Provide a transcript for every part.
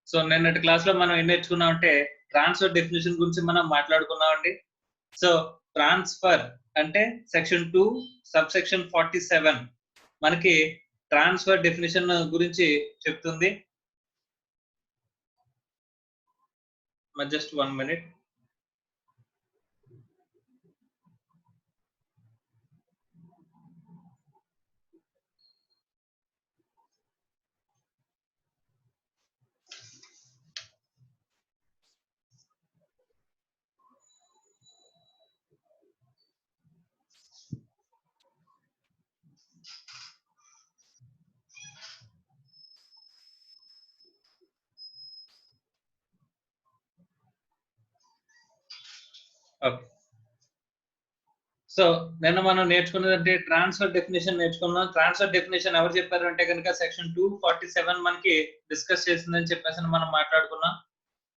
So నిన్నటి class లో మనం ఏం నేర్చుకున్నాం అంటే ట్రాన్స్ఫర్ డెఫినేషన్ గురించి మనం మాట్లాడుకున్నామండి. సో ట్రాన్స్ఫర్ అంటే సెక్షన్ 2 సబ్ సెక్షన్ 47 మనకి ట్రాన్స్ఫర్ డెఫినేషన్ గురించి చెప్తుంది. Just 1 minute. ఓకే. సో నిన్న మనం నేర్చుకున్నదంటే ట్రాన్స్ఫర్ డెఫినేషన్ నేర్చుకున్నాం. ట్రాన్స్ఫర్ డెఫినేషన్ ఎవరు చెప్పారు అంటే కనుక సెక్షన్ 247 మనకి డిస్కస్ చేసిందని చెప్పేసి మనం మాట్లాడుకున్నాం.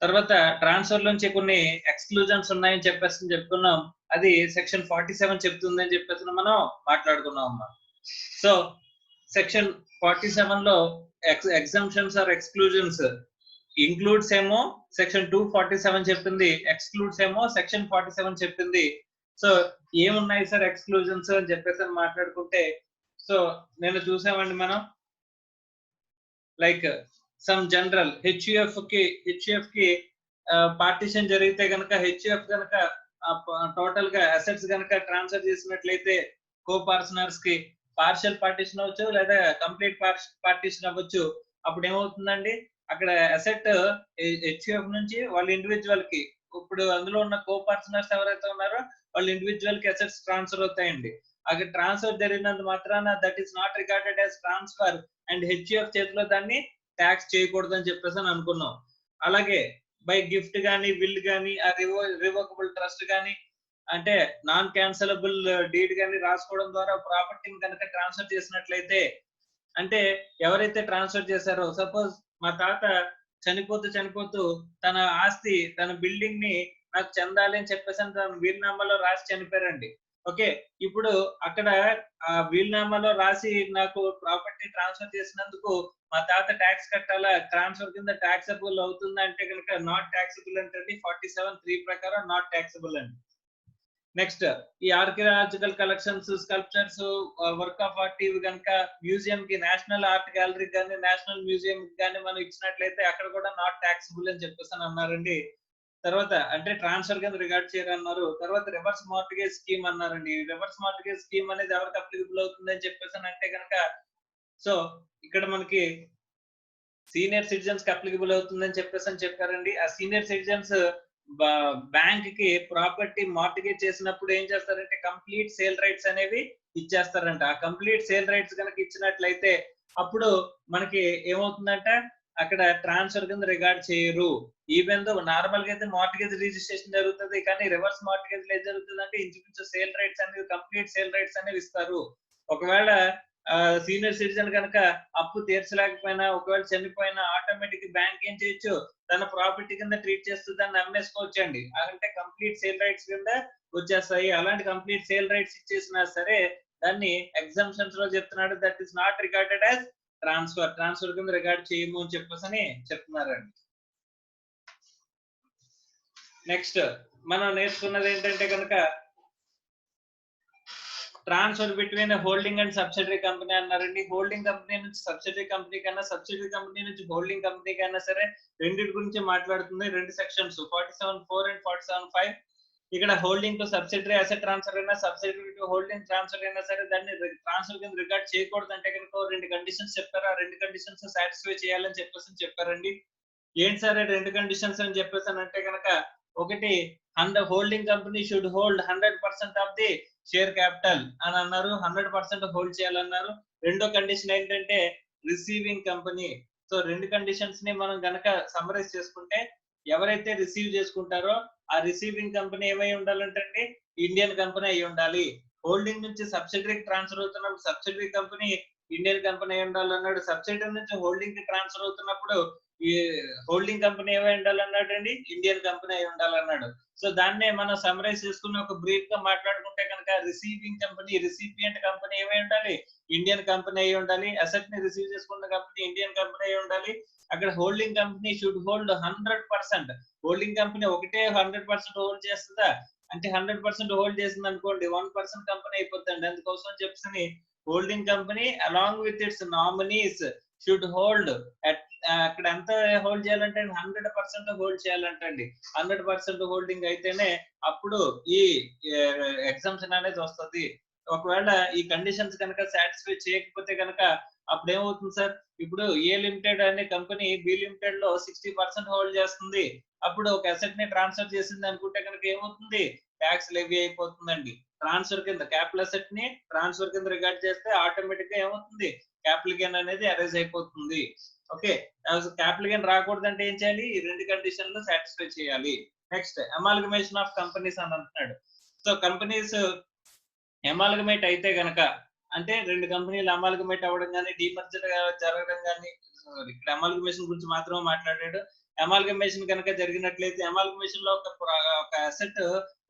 తర్వాత ట్రాన్స్ఫర్ నుంచి కొన్ని ఎక్స్క్లూజన్స్ ఉన్నాయని చెప్పేసి చెప్పుకున్నాం. అది సెక్షన్ 47 చెప్తుంది అని చెప్పేసి మనం మాట్లాడుకున్నాం అన్నమాట. సో సెక్షన్ 47 లో ఎగ్జంప్షన్స్ ఆర్ ఎక్స్క్లూజన్స్ ఇంక్లూడ్స్ ఏమో సెక్షన్ 247 చెప్పింది, ఎక్స్క్లూడ్స్ ఏమో సెక్షన్ 47 చెప్పింది. సో ఏమున్నాయి సార్ ఎక్స్క్లూజన్స్ అని చెప్పేసి మాట్లాడుకుంటే, సో నేను చూసామండి మనం లైక్ సమ్ జనరల్ హెచ్యుఎఫ్ కి పార్టిషన్ జరిగితే గనక హెచ్యుఎఫ్ గనక టోటల్ గా అసెట్స్ గనక ట్రాన్స్ఫర్ చేసినట్లయితే కో పార్ట్నర్స్ కి పార్షియల్ పార్టిషన్ అవ్వచ్చు లేదా కంప్లీట్ పార్టిషన్ అవ్వచ్చు. అప్పుడు ఏమవుతుందండి, అక్కడ అసెట్ హెచ్యుఎఫ్ నుంచి వాళ్ళ ఇండివిజువల్ కి, ఇప్పుడు అందులో ఉన్న కో పార్ట్నర్స్ ఎవరైతే ఉన్నారో వాళ్ళ ఇండివిజువల్ కి అసెట్స్ ట్రాన్స్ఫర్ అవుతాయండి. అక్కడ ట్రాన్స్ఫర్ జరిగినంత మాత్రాన that is not regarded as transfer and HUF చేతిలో దాన్ని ట్యాక్స్ చేయకూడదు అని చెప్పేసి అని అనుకున్నాం. అలాగే బై గిఫ్ట్ గానీ, విల్ గానీ, రివోకబుల్ ట్రస్ట్ గానీ, అంటే నాన్ క్యాన్సలబుల్ డీడ్ గానీ రాసుకోవడం ద్వారా ప్రాపర్టీని కనుక ట్రాన్స్ఫర్ చేసినట్లయితే, అంటే ఎవరైతే ట్రాన్స్ఫర్ చేశారో, సపోజ్ మా తాత చనిపోతూ తన ఆస్తి, తన బిల్డింగ్ ని నాకు చెందాలి అని చెప్పేసి తన వీలునామాలో రాసి చనిపోయారండి. ఓకే, ఇప్పుడు అక్కడ ఆ వీలునామాలో రాసి నాకు ప్రాపర్టీ ట్రాన్స్ఫర్ చేసినందుకు మా తాత ట్యాక్స్ కట్టాలా, ట్రాన్స్ఫర్ కింద ట్యాక్సబుల్ అవుతుంది అంటే కనుక నాట్ ట్యాక్సబుల్ అంటే 47(3) ప్రకారం నాట్ ట్యాక్సబుల్ అండి. నెక్స్ట్ ఈ archaeological collections, sculptures, work of art ఇవి కనుక మ్యూజియం కి, నేషనల్ ఆర్ట్ గ్యాలరీ కానీ నేషనల్ మ్యూజియం కానీ మనం ఇచ్చినట్లయితే అక్కడ కూడా నాట్ ట్యాక్సబుల్ అని చెప్పేసి అన్నారండి. తర్వాత అంటే ట్రాన్స్ఫర్ కింద రిగార్డ్ చేయరు అన్నారు. తర్వాత రివర్స్ మార్టిగేజ్ స్కీమ్ అన్నారండి. రివర్స్ మార్టిగేజ్ స్కీమ్ అనేది ఎవరికి అప్లికబుల్ అవుతుంది అని చెప్పేసి అంటే కనుక, సో ఇక్కడ మనకి సీనియర్ సిటిజన్స్ కి అప్లికబుల్ అవుతుందని చెప్పేసి అని చెప్పారండి. ఆ సీనియర్ సిటిజన్స్ బ్యాంక్ కి ప్రాపర్టీ మార్టిగేజ్ చేసినప్పుడు ఏం చేస్తారంటే కంప్లీట్ సేల్ రైట్స్ అనేవి ఇచ్చేస్తారంట. ఆ కంప్లీట్ సేల్ రైట్స్ కనుక ఇచ్చినట్లయితే అప్పుడు మనకి ఏమవుతుందంటే అక్కడ ట్రాన్స్ఫర్ కింద రిగార్డ్ చేయరు. ఈవెన్ దో నార్మల్ గా అయితే మార్టిగేజ్ రిజిస్ట్రేషన్ జరుగుతుంది, కానీ రివర్స్ మార్టిగేజ్ లో ఏం జరుగుతుంది అంటే ఇంచుమించు సేల్ రైట్స్ అనేవి, కంప్లీట్ సేల్ రైట్స్ అనేవి ఇస్తారు. ఒకవేళ సీనియర్ సిటిజన్ కనుక అప్పు తీర్చలేకపోయినా, ఒకవేళ చనిపోయినా ఆటోమేటిక్ బ్యాంక్ ఏం చేయొచ్చు, తన ప్రాపర్టీ కింద ట్రీట్ చేస్తూ దాన్ని అమ్మేసుకోవచ్చు అండి. అంటే కంప్లీట్ సేల్ రైట్స్ కింద వచ్చేస్తాయి. అలాంటి కంప్లీట్ సేల్ రైట్స్ ఇచ్చేసినా సరే దాన్ని ఎగ్జామ్షన్స్ లో చెప్తున్నాడు, that is not regarded as transfer కింద రిగార్డ్ చేయము అని చెప్పేసి చెప్తున్నారండి. నెక్స్ట్ మనం నేర్చుకున్నది ఏంటంటే కనుక transfer between holding and subsidiary company అన్నారండి. హోల్డింగ్ కంపెనీ నుంచి సబ్సిడరీ కంపెనీ కన్నా, సబ్సిడరీ కంపెనీ నుంచి హోల్డింగ్ కంపెనీ కన్నా సరే రెండింటి గురించి మాట్లాడుతుంది. రెండు సెక్షన్స్ 47(4) అండ్ 47(5). ఇక్కడ holding to subsidiary asset transfer అయినా, సబ్సిడరీ టు హోల్డింగ్ ట్రాన్స్ఫర్ అయినా సరే దాన్ని ట్రాన్స్ఫర్ కింద రిగార్డ్ చేయకూడదు అంటే కనుక రెండు కండిషన్స్ చెప్పారు. ఆ రెండు కండిషన్స్ సాటిస్ఫై చేయాలని చెప్పేసి చెప్పారండి. ఏంటి సార్ రెండు కండిషన్స్ అని చెప్పేసి అంటే కనుక, ఒకటి holding company should hold 100% of the share capital అని అన్నారు. 100% హోల్డ్ చేయాలన్నారు. రెండో కండిషన్ ఏంటంటే రిసీవింగ్ కంపెనీ. సో రెండు కండిషన్స్ ని మనం గనక సమ్మరైజ్ చేసుకుంటే, ఎవరైతే రిసీవ్ చేసుకుంటారో ఆ రిసీవింగ్ కంపెనీ ఏమై ఉండాలంటే అండి ఇండియన్ కంపెనీ అయి ఉండాలి. హోల్డింగ్ నుంచి సబ్సిడరీకి ట్రాన్స్ఫర్ అవుతున్నప్పుడు సబ్సిడరీ కంపెనీ ఇండియన్ కంపెనీ అయి ఉండాలన్నాడు. సబ్సిడరీ నుంచి హోల్డింగ్ కి ట్రాన్స్ఫర్ అవుతున్నప్పుడు ఈ హోల్డింగ్ కంపెనీ ఏమై ఉండాలన్నాడు అండి, ఇండియన్ కంపెనీ అయి ఉండాలన్నాడు. సో దాన్నే మనం సమరైజ్ చేసుకుని ఒక బ్రీఫ్ గా మాట్లాడుకుంటే కనుక రిసీవింగ్ కంపెనీ, రిసిపియంట్ కంపెనీ ఏమై ఉండాలి, ఇండియన్ కంపెనీ అయి ఉండాలి. అసెట్ ని రిసీవ్ చేసుకున్న కంపెనీ ఇండియన్ కంపెనీ అయి ఉండాలి. అక్కడ holding company should hold 100%. Holding company ఒకటే 100% హోల్డ్ చేస్తుందా అంటే 100% హోల్డ్ చేసింది అనుకోండి 1% కంపెనీ అయిపోతుంది. అందుకోసం చెప్పని holding company along with its nominees should hold అక్కడ ఎంత హోల్డ్ చేయాలంటే 100% హోల్డ్ చేయాలంటండి. 100% హోల్డింగ్ అయితేనే అప్పుడు ఈ ఎగ్జామ్షన్ అనేది వస్తుంది. ఒకవేళ ఈ కండిషన్స్ కనుక సాటిస్ఫై చేయకపోతే కనుక అప్పుడు ఏమవుతుంది సార్, ఇప్పుడు ఏ లిమిటెడ్ అనే కంపెనీ బి లిమిటెడ్ లో 60% హోల్డ్ చేస్తుంది. అప్పుడు ఒక అసెట్ ని ట్రాన్స్ఫర్ చేసింది అనుకుంటే కనుక ఏమవుతుంది, ట్యాక్స్ లెవీ అయిపోతుందండి. ట్రాన్స్ఫర్ కింద క్యాపిటల్ అసెట్ ని ట్రాన్స్ఫర్ కింద రిగార్డ్ చేస్తే ఆటోమేటిక్ గా ఏమవుతుంది, క్యాపిటల్ గెయిన్ అనేది అరైజ్ అయిపోతుంది. ఓకే, క్యాపిటల్ గెయిన్ రాకూడదంటే ఏం చేయాలి, ఈ రెండు కండిషన్లు సాటిస్ఫై చేయాలి. నెక్స్ట్ అమాల్గమేషన్ ఆఫ్ కంపెనీస్ అని అంటున్నాడు. సో కంపెనీస్ అమాల్గమేట్ అయితే గనక అంటే రెండు కంపెనీలు అమాల్గమేట్ అవ్వడం కానీ డీమర్జర్ జరగడం కానీ, ఇక్కడ అమాల్గమేషన్ గురించి మాత్రమే మాట్లాడాడు. అమాల్గమేషన్ కనుక జరిగినట్లయితే అమాల్గమేషన్ లో ఒక అసెట్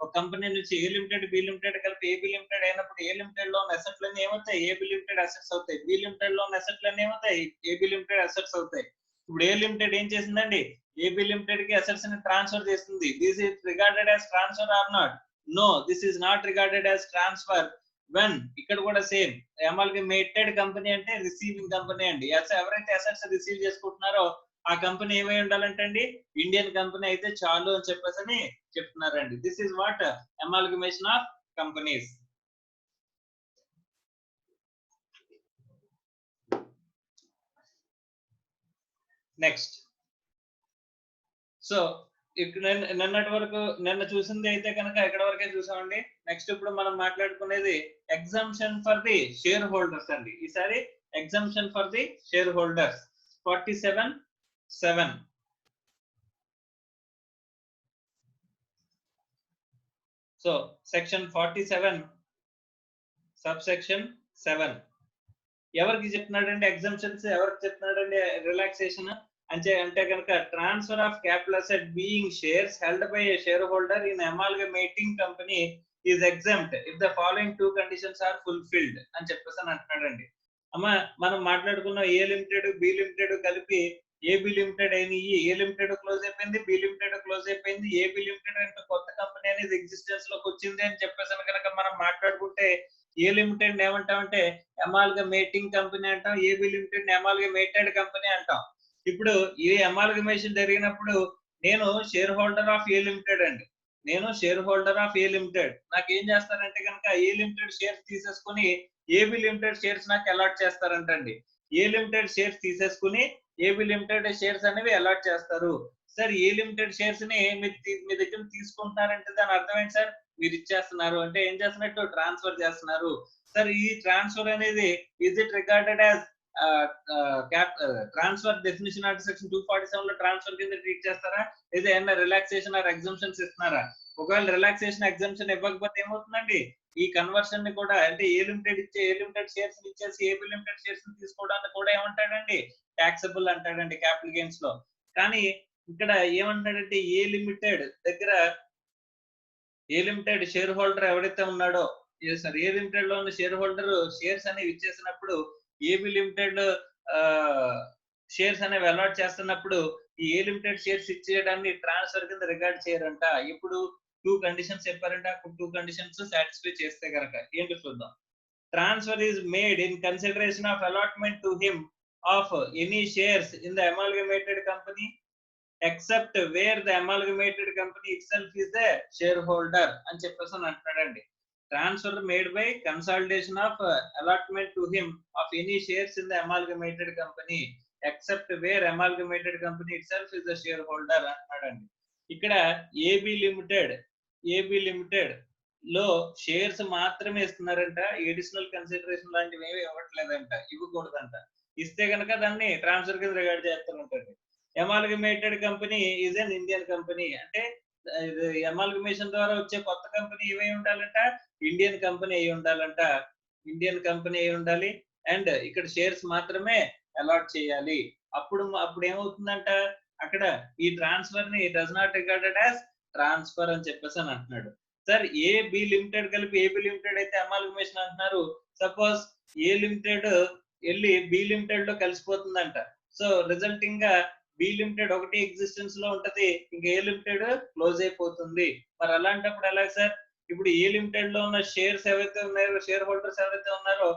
ఒక కంపెనీ నుంచి ఏ లిమిటెడ్ బి లిమిటెడ్ కలిపి ఏబి లిమిటెడ్ అయినప్పుడు ఏ లిమిటెడ్ లో ఉన్న అసెట్లన్నీ ఏమవుతాయి, ఏబి లిమిటెడ్ అసెట్స్ అవుతాయి. బి లిమిటెడ్ లో ఉన్న అసెట్లన్నీ ఏమవుతాయి, ఏబి లిమిటెడ్ అసెట్స్ అవుతాయి. ఇప్పుడు ఏ లిమిటెడ్ ఏం చేసిందండి, ఏబి లిమిటెడ్ కి అసెట్స్ ని ట్రాన్స్ఫర్ చేస్తుంది. This is regarded as transfer or not? No, this is not regarded as transfer. When ఇక్కడ కూడా సేమ్ అమాల్గమేటెడ్ కంపెనీ అంటే రిసీవింగ్ కంపెనీ అండి. ఎవరైతే అసెట్స్ రిసీవ్ చేసుకుంటున్నారో ఆ కంపెనీ ఏమై ఉండాలంటే అండి, ఇండియన్ కంపెనీ అయితే చాలు అని చెప్పేసి అని చెప్తున్నారండి. This is what amalgamation of companies. Next, so ఇక్కడ నిన్నటి వరకు నిన్న చూసింది అయితే కనుక ఎక్కడ వరకే చూసామండి. నెక్స్ట్ ఇప్పుడు మనం మాట్లాడుకునేది exemption for the shareholders అండి. ఈసారి exemption for the shareholders 47(7). So section 47 subsection 7 ఎవరికి చెప్తున్నాడండి ఎగ్జంప్షన్స్, ఎవరికి చెప్తున్నాడండి రిలాక్సేషన్ అంటే కనుక transfer of capital asset being shares held by a shareholder in amalgamating company is exempt if the following two conditions are fulfilled అని చెప్పేసి అని అంటున్నాడండి. అమ్మ మనం మాట్లాడుకున్న ఏ లిమిటెడ్ బి లిమిటెడ్ కలిపి ఏబి లిమిటెడ్ అయినాయి. ఏ లిమిటెడ్ క్లోజ్ అయిపోయింది, బి లిమిటెడ్ క్లోజ్ అయిపోయింది. ఏబి లిమిటెడ్ అంటే కొత్త కంపెనీ అనేది ఎగ్జిస్టెన్స్ లోకి వచ్చింది అని చెప్పేసి కనుక మనం మాట్లాడుకుంటే ఏ లిమిటెడ్ ఏమంటామంటే అమాల్గమేటింగ్ కంపెనీ అంటాం, ఏబి లిమిటెడ్ అమాల్గమేటెడ్ కంపెనీ అంటాం. ఇప్పుడు ఈ అమాల్గమేషన్ జరిగినప్పుడు నేను share holder of a limited అండి, నేను share holder of a limited. నాకు ఏం చేస్తారంటే కనుక ఏ లిమిటెడ్ షేర్స్ తీసేసుకుని ఏబి లిమిటెడ్ షేర్స్ నాకు అలాట్ చేస్తారంటండి. ఏ లిమిటెడ్ షేర్స్ తీసేసుకుని ఏబి లిమిటెడ్ షేర్స్ అనేవి అలాట్ చేస్తారు. సార్ ఏ లిమిటెడ్ షేర్స్ ని మీ దగ్గర తీసుకుంటున్నారంటే దాని అర్థం ఏంటి సార్, మీరు ఇచ్చేస్తున్నారు అంటే ఏం చేస్తున్నట్టు ట్రాన్స్ఫర్ చేస్తున్నారు. సార్ ఈ ట్రాన్స్ఫర్ అనేది is it regarded as transfer definition article section 247 లో ట్రాన్స్ఫర్ కింద ట్రీట్ చేస్తారా, లేదా ఏమైనా రిలాక్సేషన్ ఆర్ ఎగ్జంప్షన్స్ ఇస్తున్నారా? ఒకవేళ రిలాక్సేషన్ ఎగ్జంప్షన్ ఇవ్వకపోతే ఏమవుతుందండి, ఈ కన్వర్షన్ ని కూడా అంటే ఏ లిమిటెడ్ ఇచ్చే ఏ లిమిటెడ్ షేర్స్ ఇచ్చేసి ఏబి లిమిటెడ్ షేర్స్ తీసుకోవడానికి కూడా ఏమంటాడండి, ట్యాక్సబుల్ అంటాడండి క్యాపిటల్ గెయిన్స్ లో. కానీ ఇక్కడ ఏమంటాడంటే ఏ లిమిటెడ్ దగ్గర ఏ లిమిటెడ్ షేర్ హోల్డర్ ఎవరైతే ఉన్నాడో ఏ లిమిటెడ్ లో ఉన్న షేర్ హోల్డర్ షేర్స్ అనేవి ఇచ్చేసినప్పుడు ఏబి లిమిటెడ్ షేర్స్ అనేవి అలాట్ చేస్తున్నప్పుడు ఈ ఏ లిమిటెడ్ షేర్స్ ఇచ్చేయడాన్ని ట్రాన్స్ఫర్ కింద రిగార్డ్ చేయరంట. ఇప్పుడు టూ కండిషన్స్ చెప్పారంట, టూ కండిషన్స్ సాటిస్ఫై చేస్తే కనుక ఏంటి చూద్దాం. Transfer is made in consideration of allotment to him of any shares in the amalgamated company except where the amalgamated company itself is the shareholder అని చెప్పేసి అంటున్నాడండి. Transfer made by consolidation of allotment to him of any shares in the amalgamated company except where amalgamated company itself is the shareholder అంటున్నాడండి. ఇక్కడ AB limited లో shares మాత్రమే ఇస్తున్నారంట, additional consideration లాంటివి ఏమి ఇవ్వట్లేదంట, ఇవ్వకూడదంట. ఇస్తే కనుక దాన్ని ట్రాన్స్ఫర్ కింద రిగార్డ్ చేస్తారంటండి. Amalgamated company is an Indian company అంటే అమాల్గమేషన్ ద్వారా వచ్చే కొత్త కంపెనీ ఏమై ఉండాలంట, ఇండియన్ కంపెనీ అయి ఉండాలంట. ఇండియన్ కంపెనీ అయి ఉండాలి. అండ్ ఇక్కడ షేర్స్ మాత్రమే అలాట్ చేయాలి. అప్పుడు ఏమవుతుందంట, అక్కడ ఈ ట్రాన్స్ఫర్ ని does not regarded as transfer అని చెప్పేసి అని అంటున్నాడు. సార్ ఏ బి లిమిటెడ్ కలిపి ఏబి లిమిటెడ్ అయితే అమాల్గమేషన్ అంటున్నారు. సపోజ్ ఏ లిమిటెడ్ వెళ్ళి బి లిమిటెడ్ లో కలిసిపోతుందంట. సో రిజల్టింగ్ గా బి లిమిటెడ్ ఒకటి ఎగ్జిస్టెన్స్ లో ఉంటది, ఇంకా ఏ లిమిటెడ్ క్లోజ్ అయిపోతుంది. మరి అలాంటప్పుడు ఎలా సార్? ఇప్పుడు ఏ లిమిటెడ్ లో ఉన్న షేర్స్ ఏవైతే ఉన్నాయో, షేర్ హోల్డర్స్ ఎవరైతే ఉన్నారో,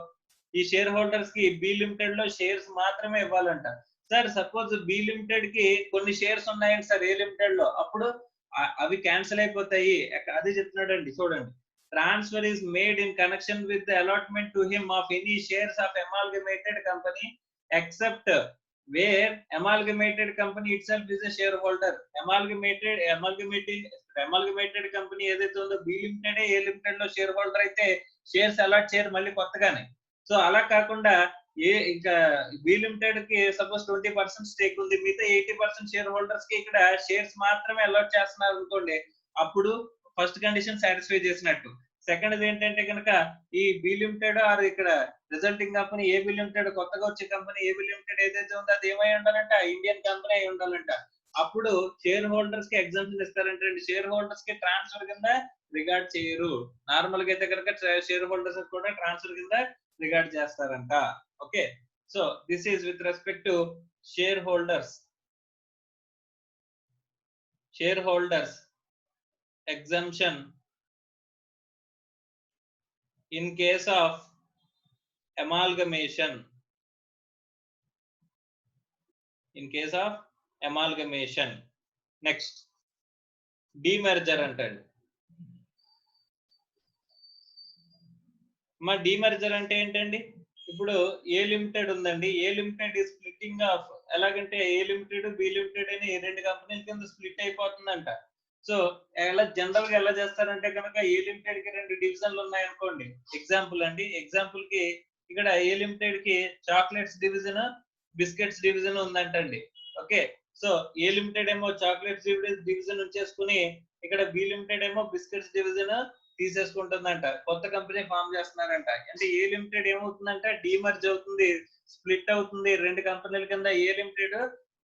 ఈ షేర్ హోల్డర్స్ కి బి లిమిటెడ్ లో షేర్స్ మాత్రమే ఇవ్వాలంట. సార్ సపోజ్ బి లిమిటెడ్ కి కొన్ని షేర్స్ ఉన్నాయండి సార్ ఏ లిమిటెడ్ లో, అప్పుడు అవి క్యాన్సిల్ అయిపోతాయి. అదే చెప్తున్నాడండి చూడండి. Transfer is made in connection with the allotment to him of any shares of amalgamated company except where amalgamated company itself is a shareholder. amalgamated company ఏదైతే ఉందో బి లిమిటెడ్ ఏ లిమిటెడ్ లో share holder అయితే shares allot చేయరు మళ్ళీ కొత్తగానే. So అలా కాకుండా ఇంకా బి లిమిటెడ్ కి సపోజ్ 20% స్టేక్ ఉంది, మిగతా 80% షేర్ హోల్డర్స్ కి ఇక్కడ షేర్స్ మాత్రమే అలాట్ చేస్తున్నారు అనుకోండి, అప్పుడు ఫస్ట్ కండిషన్ సాటిస్ఫై చేసినట్టు. సెకండ్ ఏంటంటే కనుక ఈ బి లిమిటెడ్ ఆర్ ఇక్కడ రిజల్టింగ్ కంపెనీ ఏబి లిమిటెడ్, కొత్తగా వచ్చే కంపెనీ ఏబి లిమిటెడ్ ఏదైతే ఉందో అది ఏమై ఉండాలంట, ఇండియన్ కంపెనీ అయి ఉండాలంట. అప్పుడు షేర్ హోల్డర్స్ కి ఎగ్జామ్షన్ ఇస్తారంటే షేర్ హోల్డర్స్ కి ట్రాన్స్ఫర్ కింద రిగార్డ్ చేయరు. నార్మల్ గా అయితే కనుక షేర్ హోల్డర్స్ కూడా ట్రాన్స్ఫర్ కింద రిగార్డ్ చేస్తారంట. Okay, so this is with respect to share holders exemption in case of amalgamation. Next, demerger అంటాడు. మా డీమర్జర్ అంటే ఏంటండి? ఇప్పుడు ఏ లిమిటెడ్ ఉందండి, ఏ లిమిటెడ్ ఈ స్ప్లిట్టింగ్ ఆఫ్, ఎలాగంటే ఏ లిమిటెడ్ బి లిమిటెడ్ అని రెండు కంపెనీల కింద స్ప్లిట్ అయిపోతుందంట. సో ఎలా జనరల్ గా ఎలా చేస్తారంటే కనుక ఏ లిమిటెడ్ కి రెండు డివిజన్లు ఉన్నాయి అనుకోండి. ఎగ్జాంపుల్ కి ఇక్కడ ఏ లిమిటెడ్ కి చాక్లెట్స్ డివిజన్, బిస్కెట్స్ డివిజన్ ఉందంటండి. ఓకే, సో ఏ లిమిటెడ్ ఏమో చాక్లెట్స్ డివిజన్ ఉంచేసుకుని ఇక్కడ బి లిమిటెడ్ ఏమో బిస్కెట్స్ డివిజన్ తీసేసుకుంటుందంట. కొత్త కంపెనీ ఫామ్ చేస్తున్నారంట. అంటే ఏ లిమిటెడ్ ఏమవుతుందంటే డీమర్జ్ అవుతుంది, స్ప్లిట్ అవుతుంది రెండు కంపెనీల కింద, ఏ లిమిటెడ్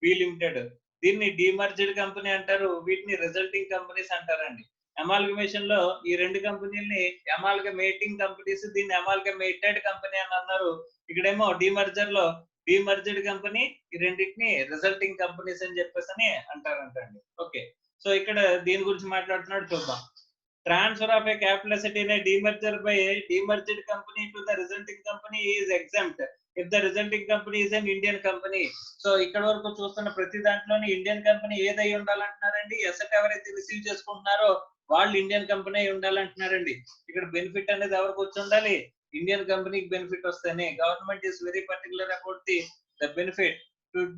బి లిమిటెడ్. దీన్ని డీమర్జ్డ్ కంపెనీ అంటారు, వీటిని రిజల్టింగ్ కంపెనీస్ అంటారండి. అమాల్గమేషన్ లో ఈ రెండు కంపెనీల్ని అమాల్గమేటింగ్ కంపెనీస్, దీన్ని అమాల్గమేటెడ్ కంపెనీ అని అన్నారు. ఇక్కడేమో డీమర్జర్ లో డీమర్జ్డ్ కంపెనీ, ఈ రెండింటిని రిజల్టింగ్ కంపెనీస్ అని చెప్పేసి అని అంటారంటండి. ఓకే, సో ఇక్కడ దీని గురించి మాట్లాడుతున్నాడు, చూద్దాం. Transfer of a capital asset in a demerger by a demerged company to the resulting company is exempt if the resulting company is an Indian company. So ఇక్కడ వరకు చూస్తున్న ప్రతి దాంట్లోని ఇండియన్ కంపెనీ ఏదై ఉండాలంటున్నారండి, అసెట్ ఎవరైతే రిసీవ్ చేసుకుంటున్నారో వాళ్ళు Indian company ఉండాలంటున్నారండి. ఇక్కడ బెనిఫిట్ అనేది ఎవరికి వచ్చి ఉండాలి, ఇండియన్ కంపెనీకి బెనిఫిట్ వస్తేనే. Government is very particular about the benefit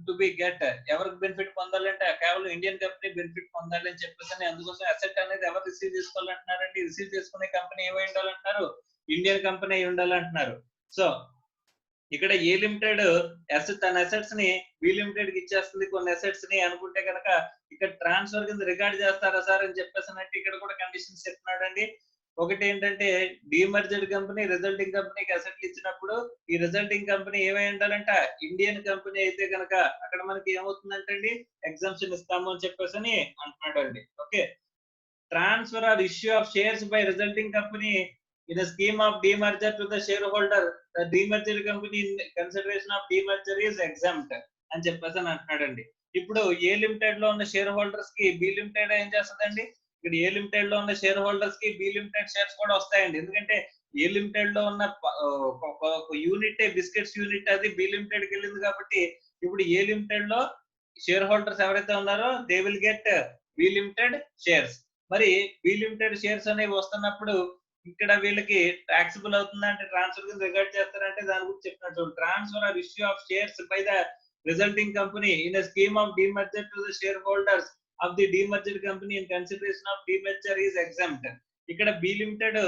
to be get. ఎవరికి బెనిఫిట్ పొందాలంటే కేవలం ఇండియన్ కంపెనీ బెనిఫిట్ పొందాలి అని చెప్పేసి, అందుకోసం అసెట్ అనేది ఎవరు రిసీవ్ చేసుకోవాలంటున్నారండి, రిసీవ్ చేసుకునే కంపెనీ ఏమై ఉండాలంటున్నారు, ఇండియన్ కంపెనీ అయి ఉండాలంటున్నారు. సో ఇక్కడ ఏ లిమిటెడ్ తన అసెట్స్ ని బి లిమిటెడ్ కి ఇచ్చేస్తుంది కొన్ని అసెట్స్ ని అనుకుంటే కనుక ఇక్కడ ట్రాన్స్ఫర్ కింద రికార్డ్ చేస్తారా సార్ అని చెప్పేసి ఇక్కడ కూడా కండిషన్స్ చెప్తున్నాడు అండి. ఒకటి ఏంటంటే డీమర్జెడ్ కంపెనీ రిజల్టింగ్ కంపెనీకి అసెట్లు ఇచ్చినప్పుడు ఈ రిజల్టింగ్ కంపెనీ ఏమై ఉండాలంట, ఇండియన్ కంపెనీ అయితే కనుక అక్కడ మనకి ఏమవుతుందంటే అండి ఎగ్జామ్షన్ ఇస్తాము అని చెప్పేసి అని అంటున్నాడు అండి. Okay, transfer or issue of shares by resulting company in a scheme of demerger to the shareholder, the demerged company in consideration of demerger is exempt అని చెప్పేసి అంటున్నాడండి. ఇప్పుడు ఏ లిమిటెడ్ లో ఉన్న షేర్ హోల్డర్స్ కి బి లిమిటెడ్ ఏం చేస్తుందండి, ఇక్కడ ఏ లిమిటెడ్ లో ఉన్న షేర్ హోల్డర్స్ కి బి లిమిటెడ్ షేర్స్ కూడా వస్తాయండి. ఎందుకంటే ఏ లిమిటెడ్ లో ఉన్న యూనిట్ బిస్కెట్స్ యూనిట్ అది బి లిమిటెడ్ కి వెళ్ళింది కాబట్టి ఇప్పుడు ఏ లిమిటెడ్ లో షేర్ హోల్డర్స్ ఎవరైతే ఉన్నారో they will get be limited shares. మరి బి లిమిటెడ్ షేర్స్ అనేవి వస్తున్నప్పుడు ఇక్కడ వీళ్ళకి టాక్సిబుల్ అవుతుందంటే ట్రాన్స్ఫర్ కింద రిగార్డ్ చేస్తారంటే దాని గురించి చెప్పినట్టు. Transfer or issue of shares by the resulting company in a scheme of demerger to the shareholders of the demerged company in consideration of demerger is exempt. ఇక్కడ B limited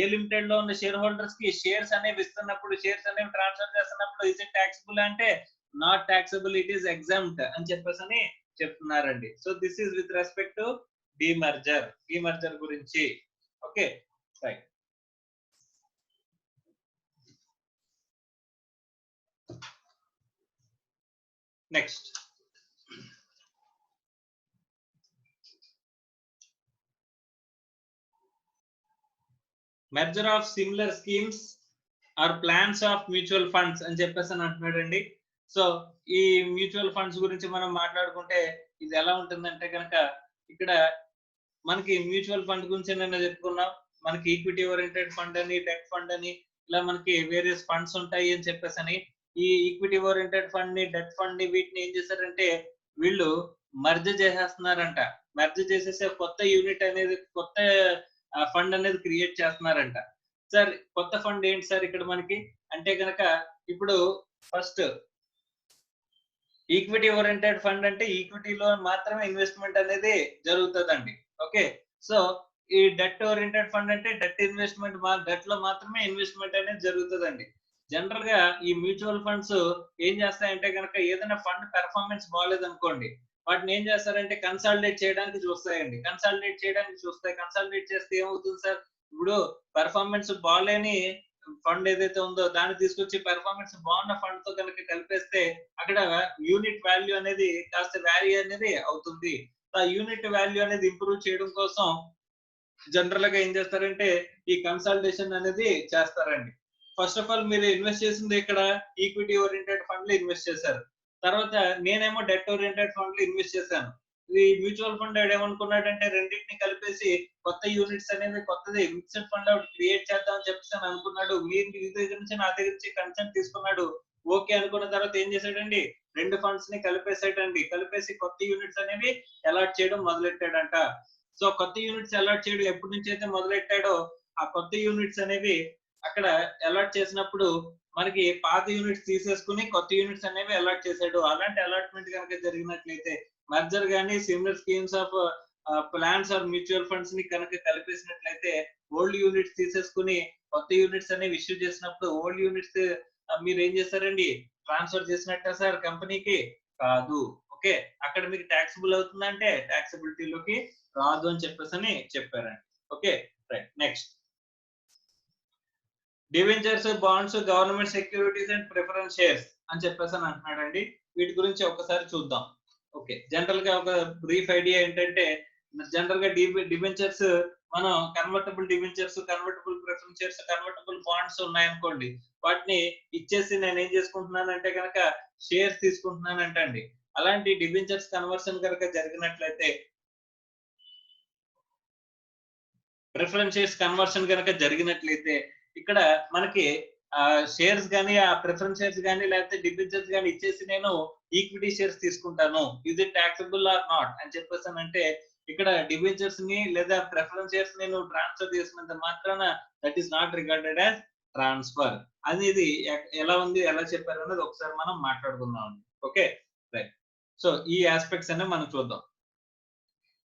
A limited లో ఉన్న share holders కి shares అనేవి ఇస్తున్నప్పుడు, shares అనేవి transfer చేస్తున్నప్పుడు is it taxable అంటే not taxable, it is exempt అని చెప్పేసి అని చెప్తున్నారండి. So this is with respect to demerger గురించి. Okay, right. Next merger of similar schemes or plans of mutual funds అని చెప్పేసి అని అంటున్నాడండి. సో ఈ మ్యూచువల్ ఫండ్స్ గురించి మనం మాట్లాడుకుంటే ఇది ఎలా ఉంటుందంటే కనుక ఇక్కడ మనకి మ్యూచువల్ ఫండ్ గురించి నేను చెప్పుకున్నాం. మనకి ఈక్విటీ ఓరియంటెడ్ ఫండ్ అని, డెట్ ఫండ్ అని, ఇలా మనకి వేరియస్ ఫండ్స్ ఉంటాయి అని చెప్పేసి అని. ఈ ఈక్విటీ ఓరియంటెడ్ ఫండ్ ని, డెట్ ఫండ్ ని, వీటిని ఏం చేశారంటే వీళ్ళు మర్జ్ చేసేస్తున్నారంట. మర్జ్ చేసేసి కొత్త యూనిట్ అనేది, కొత్త ఫండ్ అనేది క్రియేట్ చేస్తున్నారంట. సార్ కొత్త ఫండ్ ఏంటి సార్ ఇక్కడ మనకి అంటే కనుక ఇప్పుడు ఫస్ట్ ఈక్విటీ ఓరియంటెడ్ ఫండ్ అంటే ఈక్విటీలో మాత్రమే ఇన్వెస్ట్మెంట్ అనేది జరుగుతుందండి. ఓకే, సో ఈ డెట్ ఓరియంటెడ్ ఫండ్ అంటే డెట్ ఇన్వెస్ట్మెంట్, డెట్ లో మాత్రమే ఇన్వెస్ట్మెంట్ అనేది జరుగుతుందండి. జనరల్ గా ఈ మ్యూచువల్ ఫండ్స్ ఏం చేస్తాయంటే కనుక ఏదైనా ఫండ్ పెర్ఫార్మెన్స్ బాగాలేదనుకోండి, వాటిని ఏం చేస్తారంటే కన్సాలిడేట్ చేయడానికి చూస్తాయండి. కన్సాలిడేట్ చేయడానికి చూస్తాయి. కన్సాలిడేట్ చేస్తే ఏమవుతుంది సార్, ఇప్పుడు పెర్ఫార్మెన్స్ బాగాలేని ఫండ్ ఏదైతే ఉందో దాన్ని తీసుకొచ్చి పెర్ఫార్మెన్స్ బాగున్న ఫండ్ తో కనుక కలిపేస్తే అక్కడ యూనిట్ వాల్యూ అనేది కాస్త వ్యారీ అనేది అవుతుంది. ఆ యూనిట్ వాల్యూ అనేది ఇంప్రూవ్ చేయడం కోసం జనరల్ గా ఏం చేస్తారంటే ఈ కన్సల్టేషన్ అనేది చేస్తారండి. ఫస్ట్ ఆఫ్ ఆల్ మీరు ఇన్వెస్ట్ చేసింది ఇక్కడ ఈక్విటీ ఓరియంటెడ్ ఫండ్ లో ఇన్వెస్ట్ చేశారు. తర్వాత నేనేమో డెట్ ఓరియంటెడ్ ఫండ్ లో ఇన్వెస్ట్ చేశాను. ఈ మ్యూచువల్ ఫండ్ ఏమనుకున్నాడంటే రెండింటిని కలిపేసి కొత్త యూనిట్స్ అనేవి కొత్తది మిక్స్డ్ ఫండ్ క్రియేట్ చేద్దామని చెప్పేసి అనుకున్నాడు. మీరు మీ దగ్గర నుంచి నా దగ్గర నుంచి కన్సెంట్ తీసుకున్నాడు. ఓకే అనుకున్న తర్వాత ఏం చేశాడండి, రెండు ఫండ్స్ ని కలిపేసాడండి. కలిపేసి కొత్త యూనిట్స్ అనేవి అలాట్ చేయడం మొదలెట్టాడంట. సో కొత్త యూనిట్స్ అలాట్ చేయడం ఎప్పటి నుంచి అయితే మొదలెట్టాడో ఆ కొత్త యూనిట్స్ అనేవి అక్కడ అలాట్ చేసినప్పుడు మనకి పాత యూనిట్స్ తీసేసుకుని కొత్త యూనిట్స్ అనేవి అలాట్ చేశాడు. అలాంటి అలాట్మెంట్ కనుక జరిగినట్లయితే మర్జర్ గానీ similar schemes of plans or mutual funds ని కనుక కలిపేసినట్లయితే ఓల్డ్ యూనిట్స్ తీసేసుకుని కొత్త యూనిట్స్ అనేవి ఇష్యూ చేసినప్పుడు ఓల్డ్ యూనిట్స్ మీరు ఏం చేస్తారండి, ట్రాన్స్ఫర్ చేసినట్టే సార్ కంపెనీకి? కాదు. ఓకే, అక్కడ మీకు ట్యాక్సిబుల్ అవుతుందంటే ట్యాక్సిబిలిటీలోకి రాదు అని చెప్పేసి అని చెప్పారండి. Okay right. Next debentures, bonds, government securities and preference shares అని చెప్పేసి అని అంటున్నాడండి. వీటి గురించి ఒకసారి చూద్దాం. ఓకే, జనరల్ గా ఒక బ్రీఫ్ ఐడియా ఏంటంటే జనరల్ గా డిబెంచర్స్ మనం convertible debentures, convertible preference shares, convertible bonds ఉన్నాయనుకోండి, వాటిని ఇచ్చేసి నేను ఏం చేసుకుంటున్నానంటే కనుక షేర్స్ తీసుకుంటున్నానంట అండి. అలాంటి డిబెంచర్స్ కన్వర్షన్ కనుక జరిగినట్లయితే, ప్రిఫరెన్స్ షేర్స్ కన్వర్షన్ కనుక జరిగినట్లయితే ఇక్కడ మనకి షేర్స్ కానీ, ఆ ప్రిఫరెన్స్ షేర్స్ కానీ లేకపోతే డిబెంచర్స్ కానీ ఇచ్చేసి నేను ఈక్విటీ షేర్స్ తీసుకుంటాను, ఇది ట్యాక్సబుల్ ఆర్ నాట్ అని చెప్పేసి అంటే ఇక్కడ డిబెంచర్స్ ని లేదా ప్రిఫరెన్స్ షేర్స్ నేను ట్రాన్స్ఫర్ చేసినంత మాత్రాన that is not regarded as transfer. అనేది ఎలా ఉంది, ఎలా చెప్పారు అనేది ఒకసారి మనం మాట్లాడుకుందాం. Okay right. సో ఈ ఆస్పెక్ట్స్ అనే మనం చూద్దాం.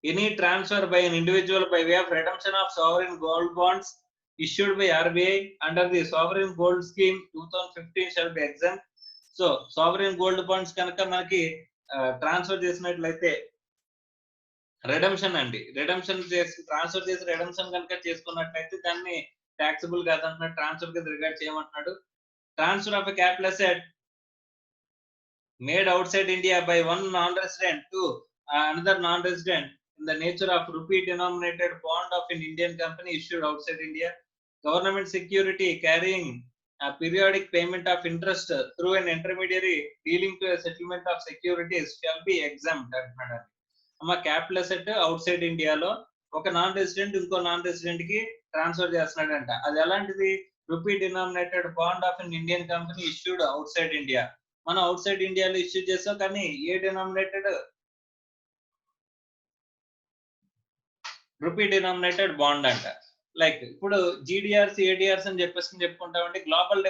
Any transfer by an individual by way of redemption of sovereign gold bonds issued by RBI under the sovereign gold scheme 2015 shall be exempt. So sovereign gold bonds కనుక మనకి transfer చేసినట్లయితే redemption అండి, redemption చేసి transfer చేసి redemption కనుక చేసుకున్నట్లయితే దాన్ని taxable కాదంటున్నాడు, ట్రాన్స్ఫర్ కింద రిగార్డ్ చేయమంటున్నాడు. Transfer of capital asset made outside India by one non-resident to another non-resident in the nature of rupee denominated bond of an Indian company issued outside India. Government security carrying a periodic payment of interest through an intermediary dealing to a settlement of securities shall be exempt. అమ్మ capital asset outside ఇండియాలో ఒక non resident ఇంకో non resident కి transfer చేస్తున్నాడంట. అది ఎలాంటిది? Rupee denominated bond of an Indian company issued outside India. మనం outside ఇండియాలో ఇష్యూ చేస్తాం, కానీ ఏ డినామినేటెడ్? రూపీ డినామినేటెడ్ బాండ్ అంట. లైక్ ఇప్పుడు జీడిఆర్స్, ఏడిఆర్స్ అని చెప్పేసి చెప్పుకుంటామండి. Global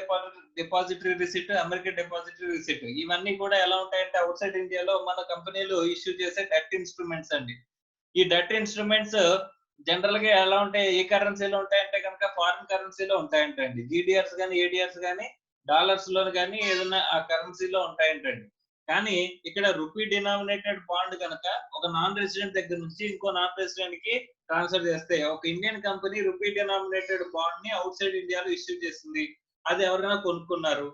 depository receipt, American depository receipt, ఇవన్నీ కూడా ఎలా ఉంటాయంటే అవుట్ సైడ్ ఇండియాలో మన కంపెనీలు ఇష్యూ చేసే డెట్ ఇన్స్ట్రుమెంట్స్ అండి. ఈ డెట్ ఇన్స్ట్రుమెంట్స్ జనరల్ గా ఎలా ఉంటాయి, ఏ కరెన్సీలో ఉంటాయంటే కనుక ఫారిన్ కరెన్సీలో ఉంటాయంటండి. జీడిఆర్స్ కానీ ఏడిఆర్స్ కానీ డాలర్స్ లో కానీ ఏదైనా ఆ కరెన్సీలో ఉంటాయంటండి. కానీ ఇక్కడ రూపీ డినామినేటెడ్ బాండ్ కనుక ఒక నాన్ రెసిడెంట్ దగ్గర నుంచి ఇంకో నాన్ రెసిడెంట్ కి ట్రాన్స్ఫర్ చేస్తే, ఒక Indian company rupee denominated bond ని అవుట్ సైడ్ ఇండియాలో ఇష్యూ చేసింది, అది ఎవరైనా కొనుక్కున్నారు,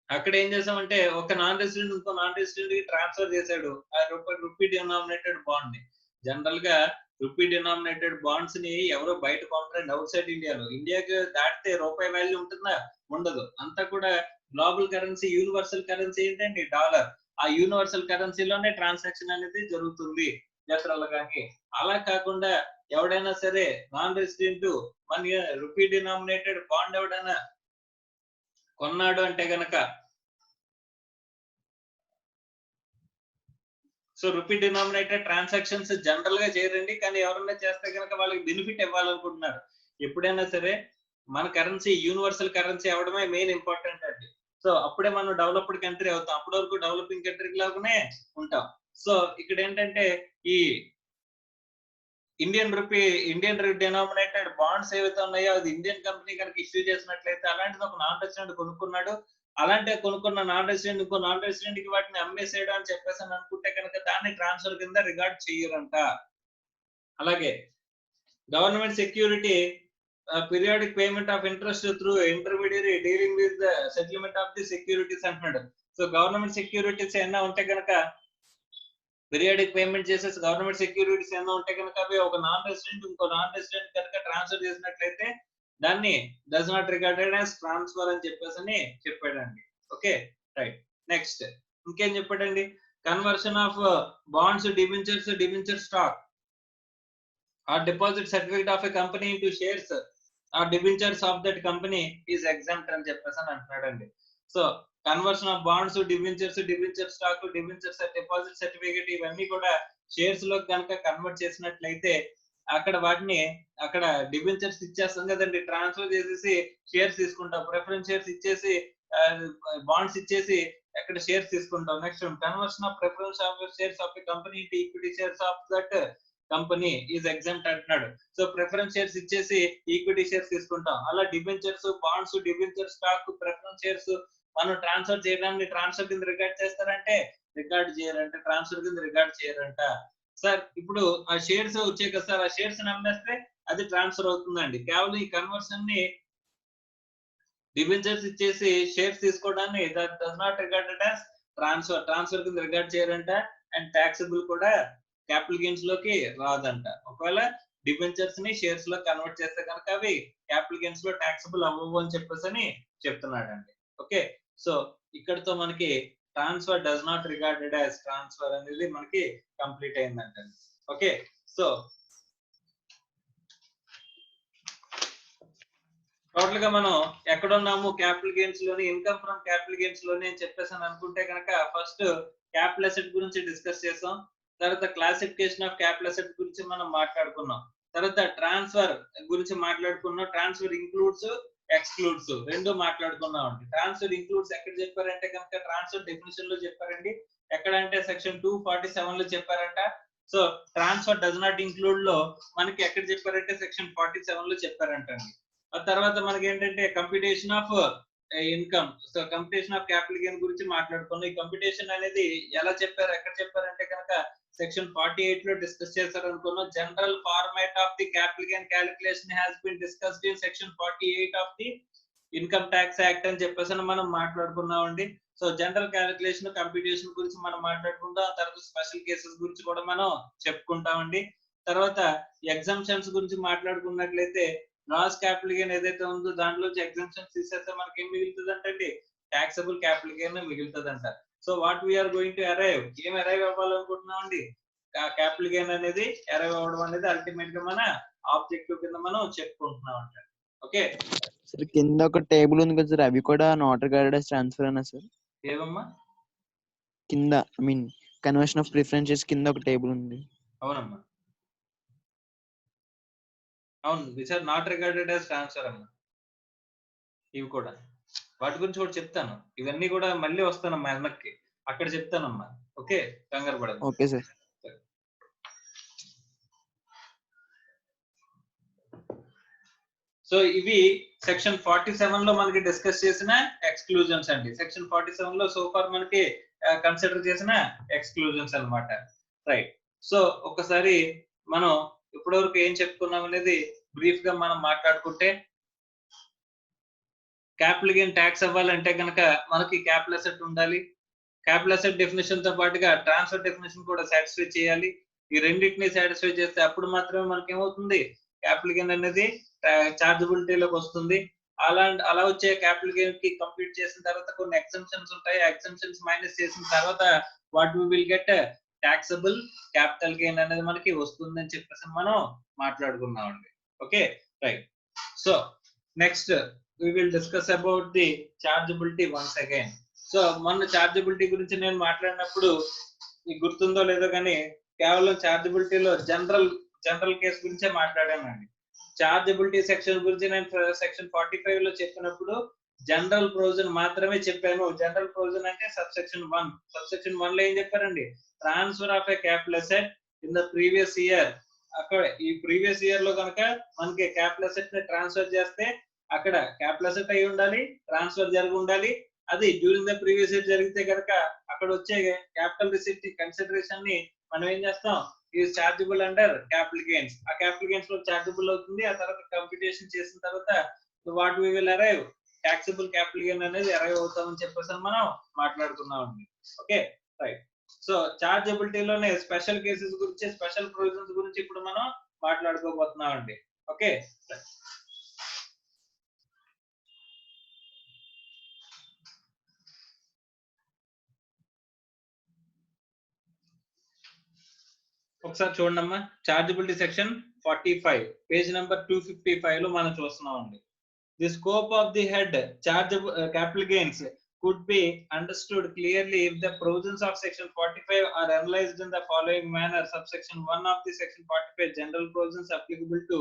అక్కడ ఏం చేసామంటే ఒక నాన్ రెసిడెంట్ ఇంకో నాన్ రెసిడెంట్ కి ట్రాన్స్ఫర్ చేశాడు ఆ రూపీ డినామినేటెడ్ బాండ్ ని. జనరల్ గా రూపీ డినామినేటెడ్ బాండ్స్ ని ఎవరో బయట కొనరండి అవుట్ సైడ్ ఇండియాలో. ఇండియాకి దాటితే రూపాయి వాల్యూ ఉంటుందా? ఉండదు. అంతా కూడా గ్లోబల్ కరెన్సీ, యూనివర్సల్ కరెన్సీ ఏంటండి డాలర్. ఆ యూనివర్సల్ కరెన్సీలోనే ట్రాన్సాక్షన్ అనేది జరుగుతుంది జనరల్ గాకి. అలా కాకుండా ఎవడైనా సరే నాన్ రెసిడెంట్ మన రూపీ డినామినేటెడ్ బాండ్ ఎవడైనా కొన్నాడు అంటే గనక, so rupee denominated transactions general గా చేయరండి. కానీ ఎవరైనా చేస్తే కనుక వాళ్ళకి బెనిఫిట్ ఇవ్వాలనుకుంటున్నారు. ఎప్పుడైనా సరే మన కరెన్సీ యూనివర్సల్ కరెన్సీ అవడమే మెయిన్ ఇంపార్టెంట్ అండి. సో అప్పుడే మనం డెవలప్డ్ కంట్రీ అవుతాం. అప్పటి వరకు డెవలపింగ్ కంట్రీ లాగానే ఉంటాం. సో ఇక్కడ ఏంటంటే ఈ ఇండియన్ డినామినేటెడ్ బాండ్స్ ఏవైతే ఉన్నాయో అది ఇండియన్ కంపెనీ కనుక ఇష్యూ చేసినట్లయితే అలాంటిది ఒక నాన్ రెసిడెంట్ కొనుక్కున్నాడు. అలాంటి కొనుక్కున్న నాన్ రెసిడెంట్ ఇంకో నాన్ రెసిడెంట్ కి వాటిని అమ్మేసేయడం అని చెప్పేసి అని అనుకుంటే కనుక దాన్ని ట్రాన్స్ఫర్ కింద రిగార్డ్ చెయ్యరంట. అలాగే government security periodic payment of interest through intermediary dealing with the settlement of the securities అంటున్నాడు. సో గవర్నమెంట్ సెక్యూరిటీస్ ఏమైనా ఉంటే కనుక పీరియాడిక్ పేమెంట్ చేసేసి గవర్నమెంట్ సెక్యూరిటీస్ ఏమైనా ఉంటే కనుక అవి ఒక నాన్ రెసిడెంట్ ఇంకో నాన్ రెసిడెంట్ కనుక ట్రాన్స్ఫర్ చేసినట్లయితే దాన్ని does not regarded as transfer అని చెప్పేసి అని చెప్పాడండి. Okay right. నెక్స్ట్ ఇంకేం చెప్పాడండి? Conversion of bonds, debenture stock or deposit certificate of a company into shares or debentures of that company is exempt అని చెప్పేసి అని అంటున్నాడండి. So conversion of bonds, debenture stock, debentures deposit certificate ఇవన్నీ కూడా shares లో కనుక కన్వర్ట్ చేసినట్లయితే అక్కడ వాటిని అక్కడ డిబెంచర్స్ ఇచ్చేస్తాం కదండి, ట్రాన్స్ఫర్ చేసేసి షేర్స్ తీసుకుంటాం. ప్రిఫరెన్స్ షేర్స్ ఇచ్చేసి బాండ్స్ ఇచ్చేసి అక్కడ షేర్స్ తీసుకుంటాం. Next conversion of preference of shares of company to equity shares of that company is exempt అంటున్నాడు. సో ప్రిఫరెన్స్ షేర్స్ ఇచ్చేసి ఈక్విటీ షేర్స్ తీసుకుంటాం. అలా debentures, bonds, debenture stock, preference shares మనం transfer చేయడాన్ని ట్రాన్స్ఫర్ కింద రికార్డ్ చేస్తారంటే record చేయరంట, transfer కింద record చేయరంట. Sir ఇప్పుడు ఆ షేర్స్ వచ్చాయి కదా సార్, ఆ షేర్స్ నమ్మేస్తే అది ట్రాన్స్ఫర్ అవుతుందండి. కేవలం ఈ కన్వర్షన్ ని డిబెంచర్స్ ఇచ్చేసి షేర్స్ తీసుకోవడాన్ని that does not regarded as transfer కింద రికార్డ్ చేయరంట. అండ్ ట్యాక్సబుల్ కూడా క్యాపిటల్ గెయిన్స్ లోకి రాదంట. ఒకవేళ డిబెంచర్స్ ని షేర్స్ లో కన్వర్ట్ చేస్తే కనుక అవి క్యాపిటల్ గెయిన్స్ లో ట్యాక్సబుల్ అవ్వవు అని చెప్పేసి అని చెప్తున్నాడండి. ఓకే సో ఇక్కడతో మనకి transfer does not regarded as transfer అనేది మనకి కంప్లీట్ అయిందంట. ఓకే సో టోటల్ గా మనం ఎక్కడున్నాము? క్యాపిటల్ గెయిన్స్ లోని, ఇన్కమ్ ఫ్రమ్ క్యాపిటల్ గెయిన్స్ లోని అని చెప్పేసి అని అనుకుంటే కనుక ఫస్ట్ క్యాపిటల్ అసెట్ గురించి డిస్కస్ చేసాం. తర్వాత క్లాసిఫికేషన్ ఆఫ్ క్యాపిటల్ అసెట్ గురించి మనం మాట్లాడుకున్నాం. తర్వాత ట్రాన్స్ఫర్ గురించి మాట్లాడుకున్నాం. ట్రాన్స్ఫర్ ఇంక్లూడ్స్, ఎక్స్క్లూడ్స్ రెండు మాట్లాడుకున్నాం అండి. ట్రాన్స్ఫర్ ఇంక్లూడ్స్ ఎక్కడ చెప్పారంటే కనుక ట్రాన్స్ఫర్ డెఫినిషన్ లో చెప్పారండి. ఎక్కడంటే సెక్షన్ 247 లో చెప్పారంట. So transfer does not include లో మనకి ఎక్కడ చెప్పారంటే సెక్షన్ 47 లో చెప్పారంటండి. ఆ తర్వాత మనకి ఏంటంటే computation of income, so computation of capital gain గురించి మాట్లాడుకున్నాం. ఈ కంప్యూటేషన్ అనేది ఎలా చెప్పారు, ఎక్కడ చెప్పారంటే కనుక సెక్షన్ 48 లో డిస్కస్ చేశారు అనుకున్నాం. General format of the capital gain calculation has been discussed in section 48 of the income tax act అని చెప్పేసి మనం మాట్లాడుకున్నాం అండి. సో జనరల్ క్యాలిక్యులేషన్, కంప్యూటేషన్ గురించి మనం మాట్లాడుకుంటాం. తర్వాత స్పెషల్ కేసెస్ గురించి కూడా మనం చెప్పుకుంటామండి. తర్వాత ఎగ్జామ్షన్స్ గురించి మాట్లాడుకున్నట్లయితే గ్రాస్ క్యాపిటల్ గెయిన్ ఏదైతే ఉందో దాంట్లో ఎగ్జామ్షన్స్ తీసేస్తే మనకి ఏం మిగులుతుంది అంటే టాక్సబుల్ క్యాపిటల్ గెయిన్ మిగులుతుంది అంట. So what we are going to arrive, ఏం అరైవ్ అవ్వాలనుకుంటున్నాం అండి? క్యాపిటల్ గెయిన్ అనేది అరైవ్ అవ్వడం అనేది అల్టిమేట్ గా మన ఆబ్జెక్టివ్ కింద మనం చెప్పుకుంటున్నాం అంట. ఓకే సార్ కింద ఒక టేబుల్ ఉంది కదా సార్, అవి కూడా నాట్ రిగార్డెడ్ యాజ్ ట్రాన్స్ఫర్ అన్నా సార్? ఏమమ్మా కింద I mean conversion of preferences కింద ఒక టేబుల్ ఉంది. అవునమ్మా అవును, this are not regarded as transfer అమ్మా. ఇవి కూడా వాటి గురించి కూడా చెప్తాను. ఇవన్నీ కూడా మళ్ళీ వస్తానమ్మా వెనక్కి, అక్కడ చెప్తానమ్మా. ఓకే కంగారు పడదు. Okay sir. సో ఇవి సెక్షన్ 47 లో మనకి డిస్కస్ చేసిన ఎక్స్క్లూజన్స్ అండి. సెక్షన్ 47 లో సో ఫార్ మనకి కన్సిడర్ చేసిన ఎక్స్క్లూజన్స్ అన్నమాట. రైట్. సో ఒకసారి మనం ఇప్పటివరకు ఏం చెప్పుకున్నాం అనేది బ్రీఫ్ గా మనం మాట్లాడుకుంటే, క్యాపిటల్ గెయిన్ ట్యాక్స్ అవ్వాలంటే కనుక మనకి క్యాపిటల్ అసెట్ ఉండాలి. క్యాపిటల్ అసెట్ డెఫినేషన్ తో పాటుగా ట్రాన్స్ఫర్ డెఫినేషన్ కూడా సాటిస్ఫై చేయాలి. ఈ రెండింటిని సాటిస్ఫై చేస్తే అప్పుడు మాత్రమే మనకి ఏమవుతుంది, క్యాపిటల్ గెయిన్ అనేది చార్జబిలిటీలోకి వస్తుంది. అలా వచ్చే క్యాపిటల్ గెయిన్ కి కంప్లీట్ చేసిన తర్వాత కొన్ని ఎగ్జంప్షన్స్ ఉంటాయి. ఆ ఎగ్జంప్షన్స్ మైనస్ చేసిన తర్వాత what we will get taxable capital gain అనేది మనకి వస్తుంది అని చెప్పేసి మనం మాట్లాడుకున్నామండి. Okay right. So next we will discuss about the chargeability once again. So మన చార్జబిలిటీ గురించి నేను మాట్లాడినప్పుడు మీకు గుర్తుందో లేదో కానీ కేవలం చార్జబిలిటీలో జనరల్ కేసు గురించే మాట్లాడానండి. చార్జబిలిటీ సెక్షన్ గురించి నేను సెక్షన్ 45 లో చెప్పినప్పుడు జనరల్ ప్రొవిజన్ మాత్రమే చెప్పాను. జనరల్ ప్రొవిజన్ అంటే సబ్సెక్షన్ 1. సబ్సెక్షన్ 1 లో ఏం చెప్పారండి, transfer of a capital asset in the previous year. అక్కడ ఈ ప్రీవియస్ ఇయర్ లో కనుక మనకి క్యాపిటల్ అసెట్ ని ట్రాన్స్ఫర్ చేస్తే అక్కడ క్యాపిటల్ అసెట్ అయి ఉండాలి, ట్రాన్స్ఫర్ జరిగి ఉండాలి. అది డ్యూరింగ్ ద ప్రీవియస్ ఇయర్ జరిగితే కనుక అక్కడ వచ్చే క్యాపిటల్ రిసిప్ట్ కన్సిడరేషన్ ని మనం ఏం చేస్తాం, is chargeable under capital gains. ఆ క్యాపిటల్ గెయిన్స్ లో చార్జబుల్ అవుతుంది. ఆ తర్వాత కంప్యూటేషన్ చేసిన తర్వాత what we will arrive, taxable capital gain అనేది అరైవ్ అవుతామని చెప్పేసి మనం మాట్లాడుకున్నాం అండి. Okay right. సో చార్జబిలిటీలోనే స్పెషల్ కేసెస్ గురించి, స్పెషల్ ప్రొవిజన్స్ గురించి ఇప్పుడు మనం మాట్లాడుకోబోతున్నాం అండి. ఓకే ఒకసారి చూడండి అమ్మా, చార్జబిలిటీ సెక్షన్ 45 పేజ్ నెంబర్ 255 లో మనం చూస్తున్నాం అండి. The scope of the head chargeable capital gains could be understood clearly if the provisions of section 45 are analyzed in the following manner. Subsection 1 of the section 45 general provisions applicable to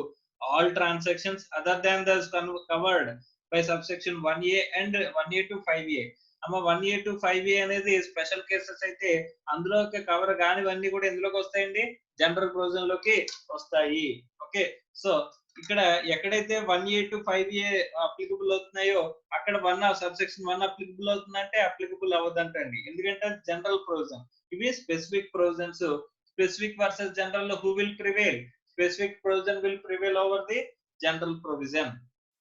all transactions other than those covered by subsection 1A and 1A to 5A. అమ్మ 1A to 5A అనేది special cases అయితే అందులోకి cover కానివన్నీ కూడా ఎందులోకి వస్తాయండి, general provision లోకి వస్తాయి. Okay so ఇక్కడ ఎక్కడైతే 1A to 5A అప్లికబుల్ అవుతున్నాయో అక్కడ సబ్సెక్షన్ 1 అప్లికబుల్ అవుతుందంటే అప్లికబుల్ అవ్వదంటండి. ఎందుకంటే జనరల్ ప్రొవిజన్, ఇవి specific provisions. Specific versus general లో who will prevail, specific provision will prevail over the general provision.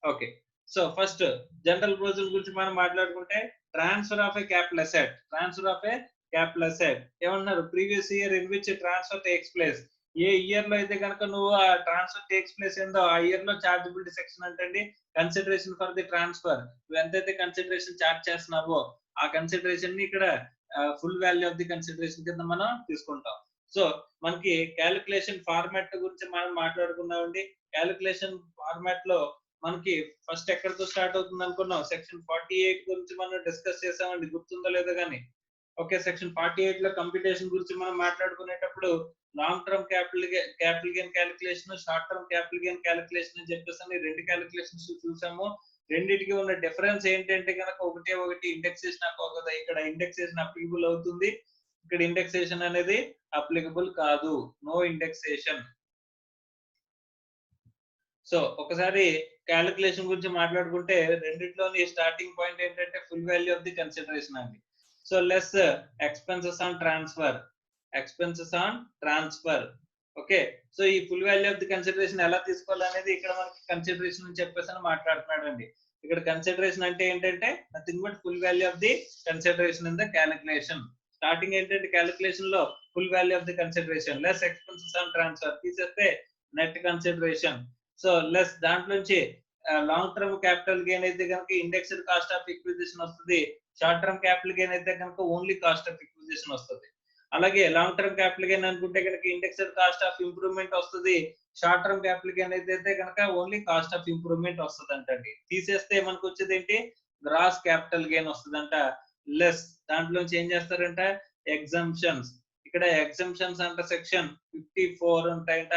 Okay so first general provision గురించి మనం మాట్లాడుకుంటే transfer of a capital asset. Transfer of a capital asset ఏమన్నారు, previous year in which transfer takes place. ఏ year లో అయితే కనుక నువ్వు ఆ ట్రాన్స్ఫర్ టేక్స్ ప్లేస్ ఏందో ఆ ఇయర్ లో చార్జబిలిటీ సెక్షన్ అంటే కన్సిడరేషన్ ఫర్ ది ట్రాన్స్ఫర్. నువ్వు ఎంతైతే కన్సిడరేషన్ చార్జ్ చేస్తున్నావో ఆ కన్సిడరేషన్ ని ఇక్కడ full value of the consideration కింద మనం తీసుకుంటాం. సో మనకి క్యాలిక్యులేషన్ ఫార్మాట్ గురించి మనం మాట్లాడుకున్నామండి. క్యాలిక్యులేషన్ ఫార్మాట్ లో మనకి ఫస్ట్ ఎక్కడితో స్టార్ట్ అవుతుంది అనుకున్నాం, సెక్షన్ 48 గురించి మనం డిస్కస్ చేసామండి, గుర్తుందో లేదో కానీ. ఓకే సెక్షన్ 48 లో కంప్యూటేషన్ గురించి మనం మాట్లాడుకునేటప్పుడు long term capital gain calculation, short term capital gain calculation అని చెప్పేసి రెండు క్యాలిక్యులేషన్స్ చూసాము. రెండింటికి ఉన్న డిఫరెన్స్ ఏంటంటే కనుక ఒకటి ఇండెక్సేషన్ అవ్వదు. ఇక్కడ ఇండెక్సేషన్ అప్లికబుల్ అవుతుంది, ఇక్కడ ఇండెక్సేషన్ అనేది అప్లికబుల్ కాదు, నో ఇండెక్సేషన్. సో ఒకసారి క్యాలిక్యులేషన్ గురించి మాట్లాడుకుంటే రెండిట్లోని స్టార్టింగ్ పాయింట్ ఏంటంటే full value of the consideration అండి. So less expenses on transfer. Okay so ఈ full value of the consideration ఎలా తీసుకోవాలనేది ఇక్కడ మనకి కన్సిడరేషన్ అని చెప్పేసి అని మాట్లాడుతున్నాడు అండి. ఇక్కడ కన్సిడరేషన్ అంటే ఏంటంటే nothing but full value of the consideration in the calculation. Starting ఏంటంటే క్యాలిక్యులేషన్ లో full value of the consideration less expenses on transfer తీసేస్తే నెట్ కన్సిడరేషన్. సో లెస్ దాంట్లోంచి లాంగ్ టర్మ్ క్యాపిటల్ గెయిన్ అయితే కనుక ఇండెక్స్డ్ కాస్ట్ ఆఫ్ ఎక్విజిషన్ వస్తుంది. Short term capital gain అయితే కనుక only cost of acquisition వస్తుంది. అలాగే లాంగ్ టర్మ్ క్యాపిటల్ గెయిన్ అనుకుంటే కనుక ఇండెక్స్డ్ కాస్ట్ ఆఫ్ ఇంప్రూవ్మెంట్ వస్తుంది. షార్ట్ టర్మ్ క్యాపిటల్ గెయిన్ అయితే కనుక ఓన్లీ కాస్ట్ ఆఫ్ ఇంప్రూవ్మెంట్ వస్తుంది అంటండి. తీసేస్తే మనకు వచ్చేది ఏంటి, గ్రాస్ క్యాపిటల్ గెయిన్ వస్తుందంట. లెస్ దాంట్లోంచి ఏం చేస్తారంట, ఎగ్జంప్షన్స్. ఇక్కడ ఎగ్జంప్షన్స్ అంటే సెక్షన్ 54 ఉంటాయంట.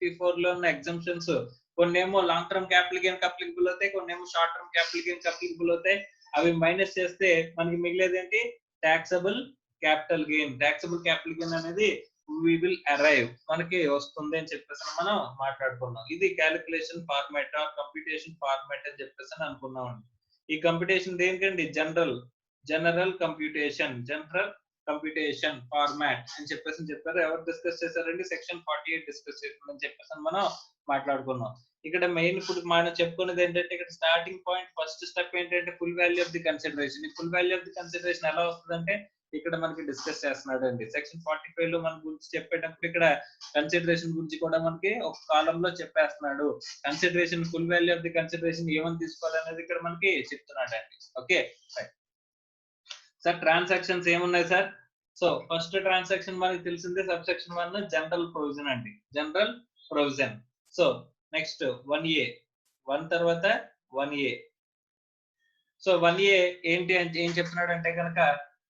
54 లో ఉన్న ఎగ్జంప్షన్స్ కొన్నేమో long term capital gain applicable అవుతాయి, కొన్నేమో short term capital gain applicable అవుతాయి. అవి మైనస్ చేస్తే మనకి మిగిలేది ఏంటి, taxable capital gain. Taxable capital gain అనేది we will arrive మనకి వస్తుంది అని చెప్పేసి మనం మాట్లాడుకున్నాం. ఇది calculation format or computation format అని చెప్పేసి అనుకున్నాం అండి. ఈ కంప్యూటేషన్ దేనికండి, జనరల్ కంప్యూటేషన్ ఫార్మాట్ అని చెప్పేసి చెప్పారు. ఎవరు డిస్కస్ చేశారండి, సెక్షన్ 48 డిస్కస్ చేసిందని చెప్పేసి మనం మాట్లాడుకున్నాం. ఇక్కడ మెయిన్ ఇప్పుడు మనం చెప్పుకున్నది ఏంటంటే ఇక్కడ స్టార్టింగ్ పాయింట్ ఫస్ట్ స్టెప్ ఏంటంటే full value of the consideration. ఈ full value of the consideration ఎలా వస్తుందంటే ఇక్కడ మనకి డిస్కస్ చేస్తున్నాడు అండి. సెక్షన్ 45 లో మన గురించి చెప్పేటప్పుడు ఇక్కడ కన్సిడరేషన్ గురించి కూడా మనకి ఒక కాలం లో చెప్పేస్తున్నాడు. Consideration full value of the consideration ఏమని తీసుకోవాలనేది ఇక్కడ మనకి చెప్తున్నాడు అండి. ఓకే సార్, ట్రాన్సాక్షన్స్ ఏమున్నాయి సార్? సో ఫస్ట్ ట్రాన్సాక్షన్ మనకి తెలిసిందే సబ్ సెక్షన్ 1 జనరల్ ప్రొవిజన్ అండి, general provision. So next 1A, 1 తర్వాత 1A. సో 1A ఏంటి ఏం చెప్తున్నాడు అంటే కనుక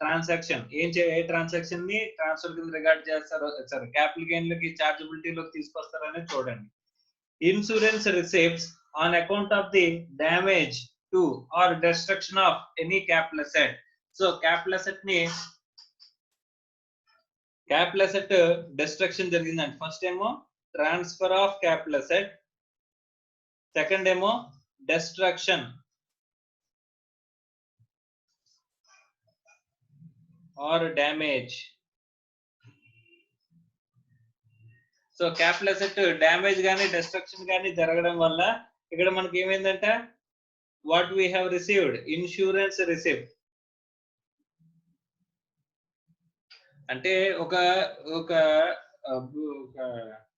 ట్రాన్సాక్షన్ ఏ ట్రాన్సాక్షన్ ని ట్రాన్స్ఫర్ కింద రిగార్డ్ చేస్తారో, సారీ క్యాపిటల్ గెయిన్ లోకి చార్జబిలిటీలోకి తీసుకొస్తారని చూడండి. Insurance receipts on account of the damage to or destruction of any capital asset. So capital asset ని క్యాపిటల్ అసెట్ డిస్ట్రక్షన్ జరిగిందండి. ఫస్ట్ ఏమో transfer of capital asset, second ఏమో destruction or damage. So capital asset damage గానీ destruction గానీ జరగడం వల్ల ఇక్కడ మనకి ఏమైందంటే what we have received insurance receipt. అంటే ఒక ఒక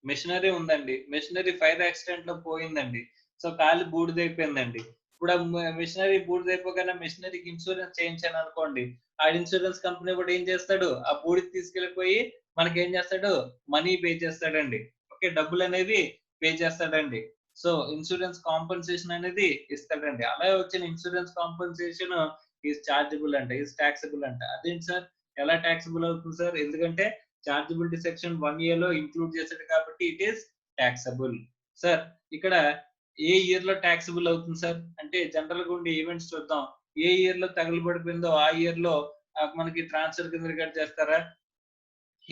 మెషినరీ ఉందండి, మెషినరీ ఫైర్ యాక్సిడెంట్ లో పోయిందండి. సో కాలి బూడిదైపోయిందండి. ఇప్పుడు ఆ మెషినరీ బూడిదైపోగానే మెషినరీకి ఇన్సూరెన్స్ చేయించాను అనుకోండి, ఆ ఇన్సూరెన్స్ కంపెనీ కూడా ఏం చేస్తాడు, ఆ బూడిద తీసుకెళ్లిపోయి మనకి ఏం చేస్తాడు, మనీ పే చేస్తాడండి. ఓకే, డబ్బులు అనేవి పే చేస్తాడండి. సో ఇన్సూరెన్స్ కాంపన్సేషన్ అనేది ఇస్తాడండి. అలా వచ్చిన ఇన్సూరెన్స్ కాంపన్సేషన్ ఈజ్ చార్జబుల్ అంట, ఈజ్ టాక్సబుల్ అంట. అదేంటి సార్, ఎలా టాక్సబుల్ అవుతుంది సార్? ఎందుకంటే చార్జబిలిటీ సెక్షన్ 1A లో ఇంక్లూడ్ చేశాడు కాబట్టి ఇట్ ఈస్ టాక్సబుల్. సార్ ఇక్కడ ఏ ఇయర్ లో టాక్సబుల్ అవుతుంది సార్ అంటే జనరల్ గా ఉండే ఈవెంట్స్ చూద్దాం. ఏ ఇయర్ లో తగలబడిపోయిందో ఆ ఇయర్ లో మనకి ట్రాన్స్ఫర్ కింద రికార్డ్ చేస్తారా?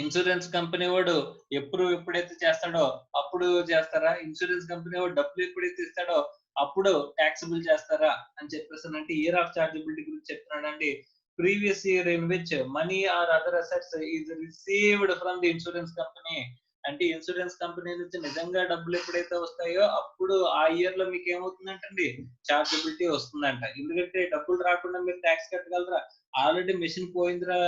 ఇన్సూరెన్స్ కంపెనీ వాడు ఎప్పుడైతే చేస్తాడో అప్పుడు చేస్తారా? ఇన్సూరెన్స్ కంపెనీ వాడు డబ్బులు ఎప్పుడైతే ఇస్తాడో అప్పుడు టాక్సబుల్ చేస్తారా అని చెప్పేసి అంటే ఇయర్ ఆఫ్ చార్జబిలిటీ గురించి చెప్తున్నాడండి. previous year in which money or other assets is received from the insurance company. అంటే ఇన్సూరెన్స్ కంపెనీ నుంచి నిజంగా డబ్బులు ఎప్పుడైతే వస్తాయో అప్పుడు ఆ ఇయర్ లో మీకు ఏమవుతుందంటండి, చార్జబిలిటీ వస్తుందంట. ఎందుకంటే డబ్బులు రాకుండా మీరు ట్యాక్స్ కట్టగలరా? ఆల్రెడీ మెషిన్ పోయిందిరా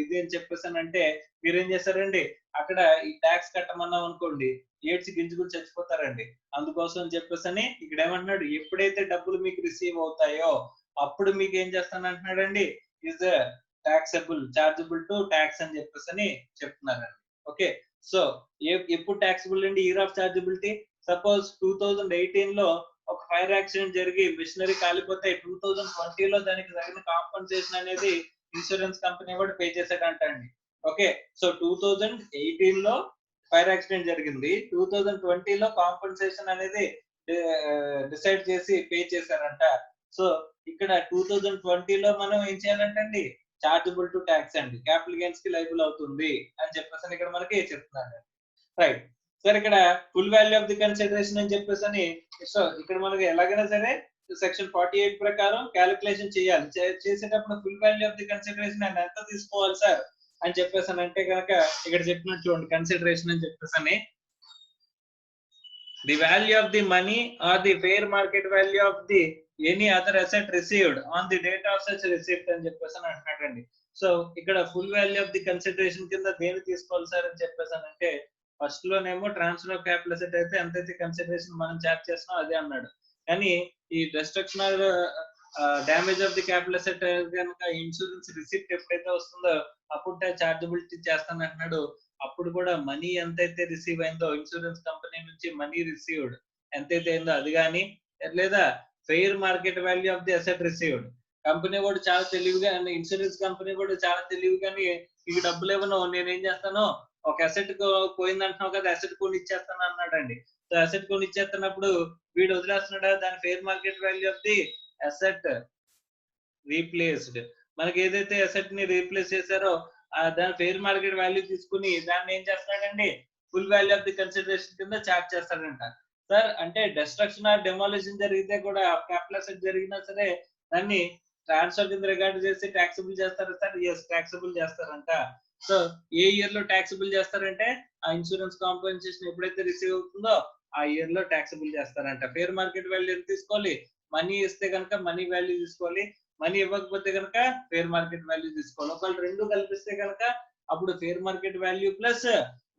ఇది అని చెప్పేసానంటే మీరేం చేస్తారండి, అక్కడ ఈ ట్యాక్స్ కట్టమన్నాం అనుకోండి ఏడ్చి గింజుకుని చచ్చిపోతారండి. అందుకోసం అని చెప్పేసని ఇక్కడ ఏమంటున్నాడు, ఎప్పుడైతే డబ్బులు మీకు రిసీవ్ అవుతాయో అప్పుడు మీకు ఏం చేస్తాను అంటున్నాడండి, is taxable, chargeable to tax అని చెప్పేసి చెప్తున్నారండి. ఓకే, సో ఎప్పుడు టాక్సబుల్ అండి ఇయర్ ఆఫ్ చార్జబిలిటీ? సపోజ్ 2018 లో ఒక ఫైర్ యాక్సిడెంట్ జరిగి మిషనరీ కాలిపోతే 2020 లో దానికి తగిన కాంపన్సేషన్ అనేది ఇన్సూరెన్స్ కంపెనీ కూడా పే చేశాడంట అండి. ఓకే, సో 2018 లో ఫైర్ యాక్సిడెంట్ జరిగింది, 2020 లో కాంపన్సేషన్ అనేది డిసైడ్ చేసి పే చేశారంట. సో ఇక్కడ 2020 లో మనం ఏం చేయాలంటండి, చార్జబుల్ టు ట్యాక్స్ అండి, క్యాపిటల్ గెయిన్స్ కి లైబుల్ అవుతుంది అని చెప్పేసి ఇక్కడ మనకి చెప్తున్నాను. రైట్ సార్, ఇక్కడ full value of the consideration అని చెప్పేసి సో ఇక్కడ మనకి ఎలాగైనా సరే సెక్షన్ 48 ప్రకారం క్యాలిక్యులేషన్ చేయాలి. చేసేటప్పుడు full value of the consideration అని ఎంత తీసుకోవాలి సార్ అని చెప్పేసి అంటే కనుక ఇక్కడ చెప్పినట్టు చూడండి, కన్సిడరేషన్ అని చెప్పేసి the value of the money or the fair market value of the any other asset received on the date of such receipt అని చెప్పేసి అంటున్నాడండి. సో ఇక్కడ full value of the consideration కింద దేని తీసుకోవాలి సార్ అని చెప్పేసి అంటే ఫస్ట్ లోనేమో ట్రాన్స్ఫర్ ఆఫ్ క్యాపిటల్ అసెట్ అయితే ఎంతైతే కన్సిడరేషన్ మనం చార్జ్ చేస్తున్నాం అదే అన్నాడు. కానీ ఈ destruction or damage of the capital asset కనుక ఇన్సూరెన్స్ రిసిప్ట్ ఎప్పుడైతే వస్తుందో అప్పుడు చార్జబిలిటీ చేస్తాను అంటున్నాడు. అప్పుడు కూడా మనీ ఎంతైతే రిసీవ్ అయిందో ఇన్సూరెన్స్ కంపెనీ నుంచి మనీ రిసీవ్డ్ ఎంతైతే అయిందో అది కానీ, లేదా fair market value of the asset received. Company కూడా చాలా తెలివిగా, ఇన్సూరెన్స్ కంపెనీ కూడా చాలా తెలివిగాని ఈ డబ్బులు ఇవ్వను, నేనేం చేస్తాను, ఒక అసెట్ పోయిందంటున్నావు కదా అసెట్ కొని ఇచ్చేస్తాను అన్నాడండి. సో అసెట్ కొని ఇచ్చేస్తున్నప్పుడు వీడు వదిలేస్తున్నాడా, దాని fair market value of the asset replaced. మనకి ఏదైతే అసెట్ ని రీప్లేస్ చేశారో దాని ఫెయిర్ మార్కెట్ వాల్యూ తీసుకుని దాన్ని ఏం చేస్తాడండి, full value of the consideration కింద చార్జ్ చేస్తాడంట. సార్ అంటే డిస్ట్రక్షన్ ఆర్ డెమాలిషన్ జరిగితే కూడా క్యాపిటల్ అసెట్ జరిగినా సరే దాన్ని ట్రాన్స్ఫర్ కింద రికార్డ్ చేసి టాక్సబుల్ చేస్తారు సార్? ఎస్, టాక్సబుల్ చేస్తారంట. సో ఏ ఇయర్ లో టాక్సబుల్ చేస్తారంటే ఆ ఇన్సూరెన్స్ కాంపెన్సేషన్ ఎప్పుడైతే రిసీవ్ అవుతుందో ఆ ఇయర్ లో ట్యాక్సబుల్ చేస్తారంట. ఫేర్ మార్కెట్ వాల్యూ ఎంత తీసుకోవాలి? మనీ ఇస్తే కనుక మనీ వాల్యూ తీసుకోవాలి, మనీ ఇవ్వకపోతే కనుక ఫేర్ మార్కెట్ వాల్యూ తీసుకోవాలి. ఒకవేళ రెండు కల్పిస్తే కనుక అప్పుడు fair market value plus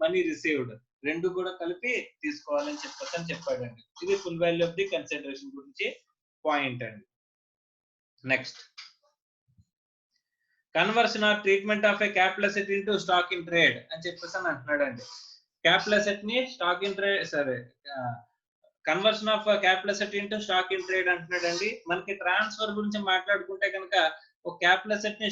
money received రెండు కూడా కలిపి తీసుకోవాలని చెప్పాడండి. ఇది full value of the consideration గురించి పాయింట్ అండి. Next, conversion or treatment of a capital asset into stock in trade అని చెప్పేసి అంటున్నాడండి. క్యాపిటల్ అసెట్ ని స్టాక్ ఇన్ ట్రేడ్, సరే conversion of capital asset into stock in trade అంటున్నాడండి. మనకి transfer గురించి మాట్లాడుకుంటే కనుక ఒక క్యాపిటల్ అసెట్ ని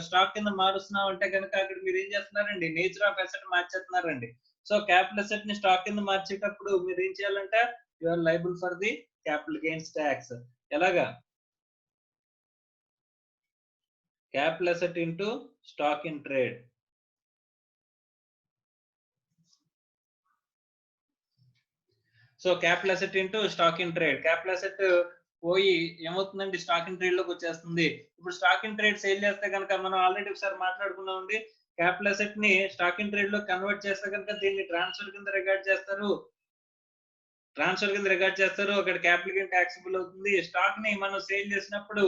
స్టాక్ కింద మారుస్తున్నాం అంటే కనుక అక్కడ మీరు ఏం చేస్తున్నారండి? నేచర్ ఆఫ్ అసెట్ మార్చేస్తున్నారండి. సో క్యాపిటల్ అసెట్ ని స్టాక్ కింద మార్చేటప్పుడు మీరు ఏం చేయాలంటే you are liable for the capital gains tax. ఎలాగా? Capital asset into stock in trade. So capital asset into stock in trade. Capital asset పోయి ఏమవుతుందండి? స్టాక్ ఇన్ ట్రేడ్ లోకి వచ్చేస్తుంది. ఇప్పుడు స్టాక్ ఇన్ ట్రేడ్ సేల్ చేస్తే కనుక మనం ఆల్రెడీ ఒకసారి మాట్లాడుకున్నామండి. క్యాపిటల్ అసెట్ ని స్టాక్ ఇన్ ట్రేడ్ లో కన్వర్ట్ చేస్తే కనుక దీన్ని ట్రాన్స్ఫర్ కింద రిగార్డ్ చేస్తారు. అక్కడ క్యాపిటల్ గెయిన్ ట్యాక్సబుల్ అవుతుంది. స్టాక్ ని మనం సేల్ చేసినప్పుడు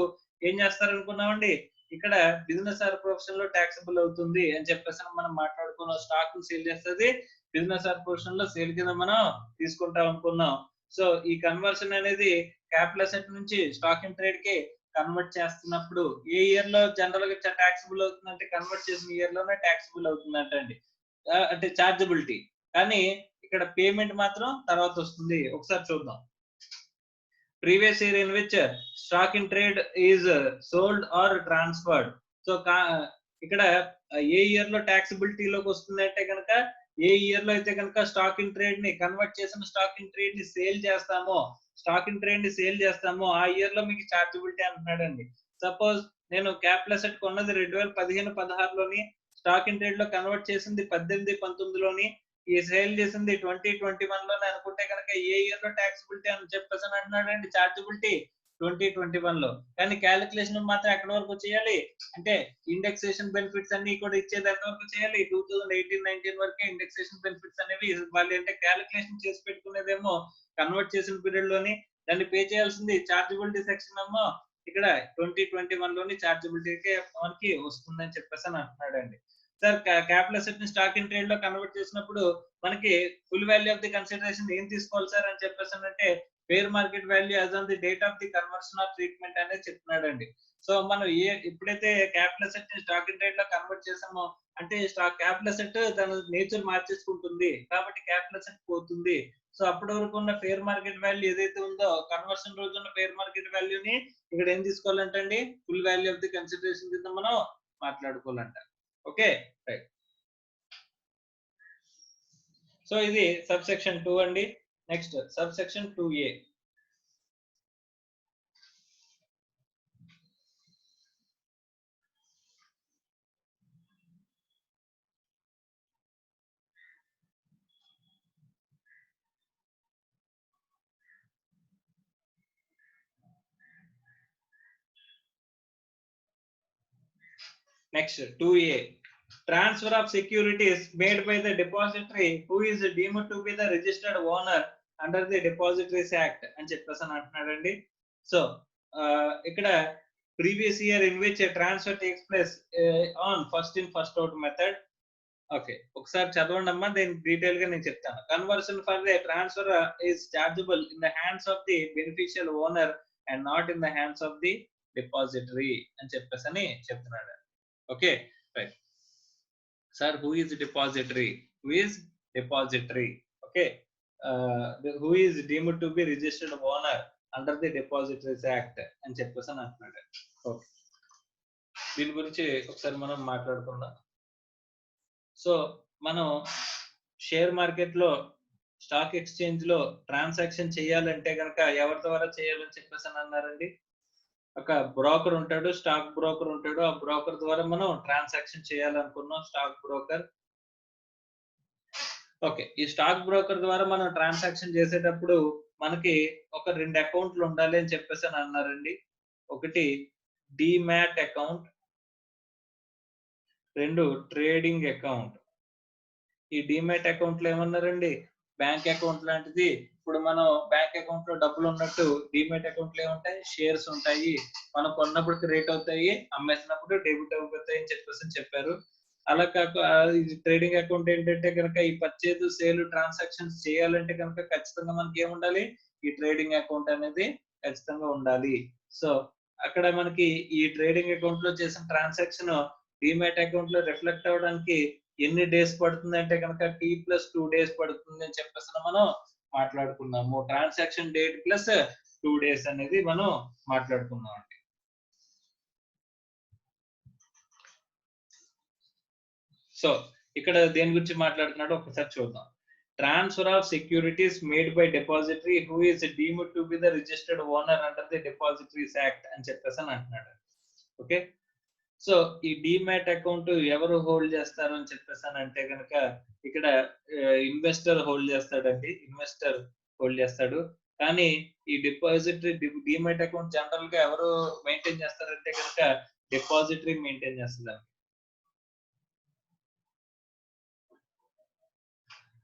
ఏం చేస్తారు అనుకున్నామండి? ఇక్కడ బిజినెస్ ఆర్ ప్రొఫెషన్ లో ట్యాక్సబుల్ అవుతుంది అని చెప్పేసి మనం మాట్లాడుకున్నాం. స్టాక్ ని సేల్ చేస్తుంది, బిజినెస్ ఆర్ ప్రొఫెషన్ లో సేల్ కింద మనం తీసుకుంటాం అనుకున్నాం. సో ఈ కన్వర్షన్ అనేది క్యాపిటల్ అసెట్ నుంచి స్టాక్ ఇన్ ట్రేడ్ కి కన్వర్ట్ చేస్తున్నప్పుడు ఏ ఇయర్ లో జనరల్ గా ట్యాక్సబుల్ అవుతుందంటే కన్వర్ట్ చేసిన ఇయర్ లోనే ట్యాక్సబుల్ అవుతుందంట అండి. అంటే చార్జబిలిటీ. కానీ ఇక్కడ పేమెంట్ మాత్రం తర్వాత వస్తుంది. ఒకసారి చూద్దాం. Previous year in which stock in trade is sold or transferred. So ఇక్కడ ఏ ఇయర్ లో ట్యాక్సబిలిటీ లోకి వస్తుంది అంటే కనుక ఏ ఇయర్ లో అయితే కనుక స్టాక్ ఇన్ ట్రేడ్ ని కన్వర్ట్ చేసిన స్టాక్ ఇన్ ట్రేడ్ ని సేల్ చేస్తామో ఆ ఇయర్ లో మీకు చార్జబిలిటీ అంటున్నాడండి. సపోజ్ నేను క్యాపిటల్ అసెట్ కొన్నది 2015-16లోని, స్టాక్ ఇన్ ట్రేడ్ లో కన్వర్ట్ చేసింది 18-19లోని, ఈ సేల్ చేసింది 2021లోనే అనుకుంటే కనుక ఏ ఇయర్ లో ట్యాక్సబిలిటీ అని చెప్పేసి అంటున్నాడండి? చార్జబిలిటీ 2021లో. కానీ క్యాలిక్యులేషన్ మాత్రం ఎక్కడి వరకు చేయాలి అంటే ఇండెక్సేషన్ బెనిఫిట్స్ అన్ని కూడా ఇచ్చేది ఎంత వరకు చేయాలి? 2018-19 వరకే ఇండెక్సేషన్ బెనిఫిట్స్ అనేవి ఇవ్వాలి. అంటే క్యాలిక్యులేషన్ చేసి పెట్టుకునేదేమో కన్వర్ట్ చేసిన పీరియడ్ లోని, దాన్ని పే చేయాల్సింది చార్జబిలిటీ సెక్షన్ ఏమో ఇక్కడ 2021లోని చార్జబిలిటీకి మనకి వస్తుందని చెప్పేసి అంటున్నాడండి. సార్ క్యాపిటల్ అసెట్ ని స్టాక్ ఇన్ ట్రేడ్ లో కన్వర్ట్ చేసినప్పుడు మనకి full value of the consideration ఏం తీసుకోవాలి సార్ అని చెప్పేసి అంటే fair market value as on the date of the conversion of treatment అనేది చెప్తున్నాడండి. సో మనం ఎప్పుడైతే క్యాపిటల్ అసెట్ ని స్టాక్ ఇన్ ట్రేడ్ లో కన్వర్ట్ చేసామో అంటే క్యాపిటల్ అసెట్ తన నేచర్ మార్చేసుకుంటుంది కాబట్టి క్యాపిటల్ అసెట్ పోతుంది. సో అప్పటి వరకు ఉన్న ఫేర్ మార్కెట్ వాల్యూ ఏదైతే ఉందో కన్వర్షన్ రోజు ఉన్న ఫేర్ మార్కెట్ వాల్యూని ఇక్కడ ఏం తీసుకోవాలంటే అండి full value of the consideration కింద మనం మాట్లాడుకోవాలంట. Okay right. సో ఇది సబ్ సెక్షన్ 2 అండి. Next sub section 2A. Next 2A. Transfer of securities made by the depository who is deemed to be the registered owner under the Depositories Act అని చెప్పేసి అంటున్నాడండి. So ఇక్కడ previous year in which a transfer takes place on first in first out method. Okay ఒకసారి చదవండి అమ్మా, దీని detail గా నేను చెప్తాను. Conversion for the transfer is chargeable in the hands of the beneficial owner and not in the hands of the depository అని చెప్పేసి చెప్తున్నాడు. Okay right sir. who is depository? Okay, who is deemed to be registered owner under the Depositories Act అని చెప్పేసి అంటున్నాడు. Okay దీని గురించి ఒకసారి మనం మాట్లాడుకుందాం. సో మనం షేర్ మార్కెట్ లో స్టాక్ ఎక్స్చేంజ్ లో ట్రాన్సాక్షన్ చేయాలంటే కనుక ఎవరి ద్వారా చేయాలని చెప్పేసి అన్నారండి? ఒక బ్రోకర్ ఉంటాడు, స్టాక్ బ్రోకర్ ఉంటాడు. ఆ బ్రోకర్ ద్వారా మనం ట్రాన్సాక్షన్ చేయాలనుకున్నాం. Stock broker. ఓకే ఈ స్టాక్ బ్రోకర్ ద్వారా మనం ట్రాన్సాక్షన్ చేసేటప్పుడు మనకి ఒక 2 అకౌంట్లు ఉండాలి అని చెప్పేసి అన్నారండి. ఒకటి డిమాట్ అకౌంట్, 2 ట్రేడింగ్ అకౌంట్. ఈ డిమాట్ అకౌంట్ లో ఏమన్నారండి? బ్యాంక్ అకౌంట్ లాంటిది ఇప్పుడు మనం బ్యాంక్ అకౌంట్ లో డబ్బులు ఉన్నట్టు డిమెట్ అకౌంట్ లో ఏముంటాయి, షేర్స్ ఉంటాయి. మనం కొన్నప్పుడు క్రెడిట్ అవుతాయి, అమ్మేసినప్పుడు డెబిట్ అవుతాయి అని చెప్పారు. అలా కాక ఇది ట్రేడింగ్ అకౌంట్ ఏంటంటే కనుక ఈ పర్చేజ్ సేల్ ట్రాన్సాక్షన్స్ చేయాలంటే కనుక ఖచ్చితంగా మనకి ఏముండాలి, ఈ ట్రేడింగ్ అకౌంట్ అనేది ఖచ్చితంగా ఉండాలి. సో అక్కడ మనకి ఈ ట్రేడింగ్ అకౌంట్ లో చేసిన ట్రాన్సాక్షన్ డిమాట్ అకౌంట్ లో రిఫ్లెక్ట్ అవ్వడానికి ఎన్ని డేస్ పడుతుంది అంటే కనుక T+2 డేస్ పడుతుంది అని చెప్పేసి మనం మాట్లాడుకున్నాము. ట్రాన్సాక్షన్ డేట్ ప్లస్ 2 డేస్ అనేది మనం మాట్లాడుకున్నాం అండి. సో ఇక్కడ దేని గురించి మాట్లాడుతున్నాడో ఒకసారి చూద్దాం. Transfer of securities made by depository who is deemed to be the registered owner under the depositories act అని చెప్పేసి అంటున్నాడు. ఓకే, సో ఈ డిమాట్ అకౌంట్ ఎవరు హోల్డ్ చేస్తారు అని చెప్పేసి అంటే కనుక ఇక్కడ ఇన్వెస్టర్ హోల్డ్ చేస్తాడండి, ఇన్వెస్టర్ హోల్డ్ చేస్తాడు. కానీ ఈ డిపాజిటరీ డిమాట్ అకౌంట్ జనరల్ గా ఎవరు మెయింటైన్ చేస్తారంటే కనుక డిపాజిటరీ మెయింటైన్ చేస్తారు.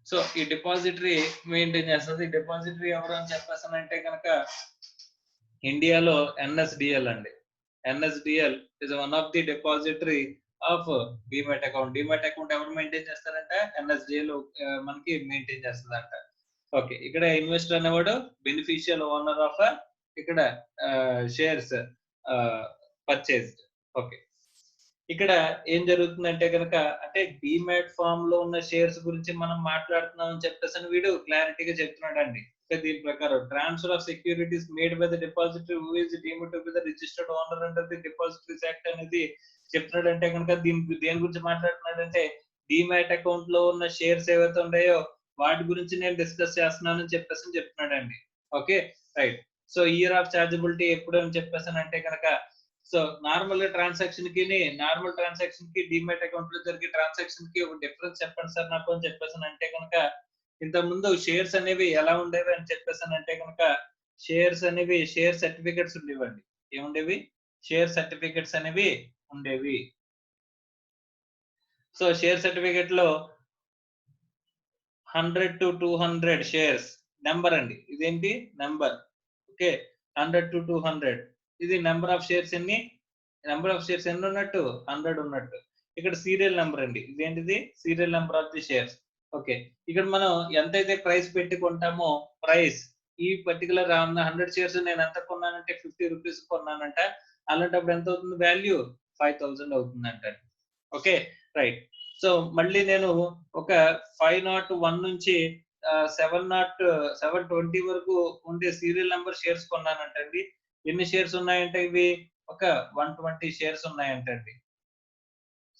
సో ఈ డిపాజిటరీ మెయింటైన్ చేస్తుంది. డిపాజిటరీ ఎవరు అని చెప్పేసానంటే కనుక ఇండియాలో NSDL అండి. NSDL is one of the depository of demat account. Demat account ఎవరు మెయింటైన్ చేస్తారంటే NSDL మనకి మెయింటైన్ చేస్తుందంట. ఓకే, ఇక్కడ ఇన్వెస్టర్ అనేవాడు బెనిఫిషియల్ ఓనర్ ఆఫ్ ఇక్కడ షేర్స్ పర్చేజ్. ఓకే, ఇక్కడ ఏం జరుగుతుందంటే కనుక అంటే డిమాట్ ఫామ్ లో ఉన్న షేర్స్ గురించి మనం మాట్లాడుతున్నాం అని చెప్పేసి వీడు క్లారిటీగా చెప్తున్నాడు అండి. దీని ప్రకారం transfer of securities made by the depository who is deemed to be the registered owner under the depositories act అనేది చెప్తున్నాడు. అంటే కనుక దేని గురించి మాట్లాడుతున్నాడు అంటే డిమాట్ అకౌంట్ లో ఉన్న షేర్స్ ఏవైతే ఉన్నాయో వాటి గురించి నేను డిస్కస్ చేస్తున్నాను అని చెప్పేసి చెప్తున్నాడు అండి. Okay right. So year of chargeability ఎప్పుడు అని చెప్పేసి అంటే కనుక సో నార్మల్ ట్రాన్సాక్షన్ కి నార్మల్ ట్రాన్సాక్షన్ కి డిమాట్ అకౌంట్ లో జరిగే ట్రాన్సాక్షన్ కి ఒక డిఫరెన్స్ చెప్పండి సార్ నాకు అని చెప్పేసి అంటే కనుక ఇంత ముందు షేర్స్ అనేవి ఎలా ఉండేవి అని చెప్పేసి అంటే కనుక షేర్స్ అనేవి షేర్ సర్టిఫికెట్స్ ఉండేవండి. ఏముండేవి, షేర్ సర్టిఫికెట్స్ అనేవి ఉండేవి. సో షేర్ సర్టిఫికెట్ లో 100 to 200 షేర్స్ నెంబర్ అండి. ఇదేంటి నెంబర్. ఓకే, 100 to 200 ఇది నెంబర్ ఆఫ్ షేర్స్ ఎన్ని, నెంబర్ ఆఫ్ షేర్స్ ఎన్ని ఉన్నట్టు 100 ఉన్నట్టు. ఇక్కడ సీరియల్ నెంబర్ అండి, ఇదేంటిది serial number of the shares. Okay, ఇక్కడ మనం ఎంతైతే ప్రైస్ పెట్టి కొంటామో ప్రైస్ ఈ పర్టికులర్ 100 షేర్స్ నేను ఎంత కొన్నానంటే 50 రూపీస్ కొన్నానంట. అలాంటప్పుడు ఎంత అవుతుంది వాల్యూ 5000 అవుతుందంట. Okay right. సో మళ్ళీ నేను ఒక 501 నుంచి 720 వరకు ఉండే సీరియల్ నెంబర్ షేర్స్ కొన్నానంటండి. ఎన్ని షేర్స్ ఉన్నాయంటే ఇవి ఒక 120 షేర్స్ ఉన్నాయంటండి.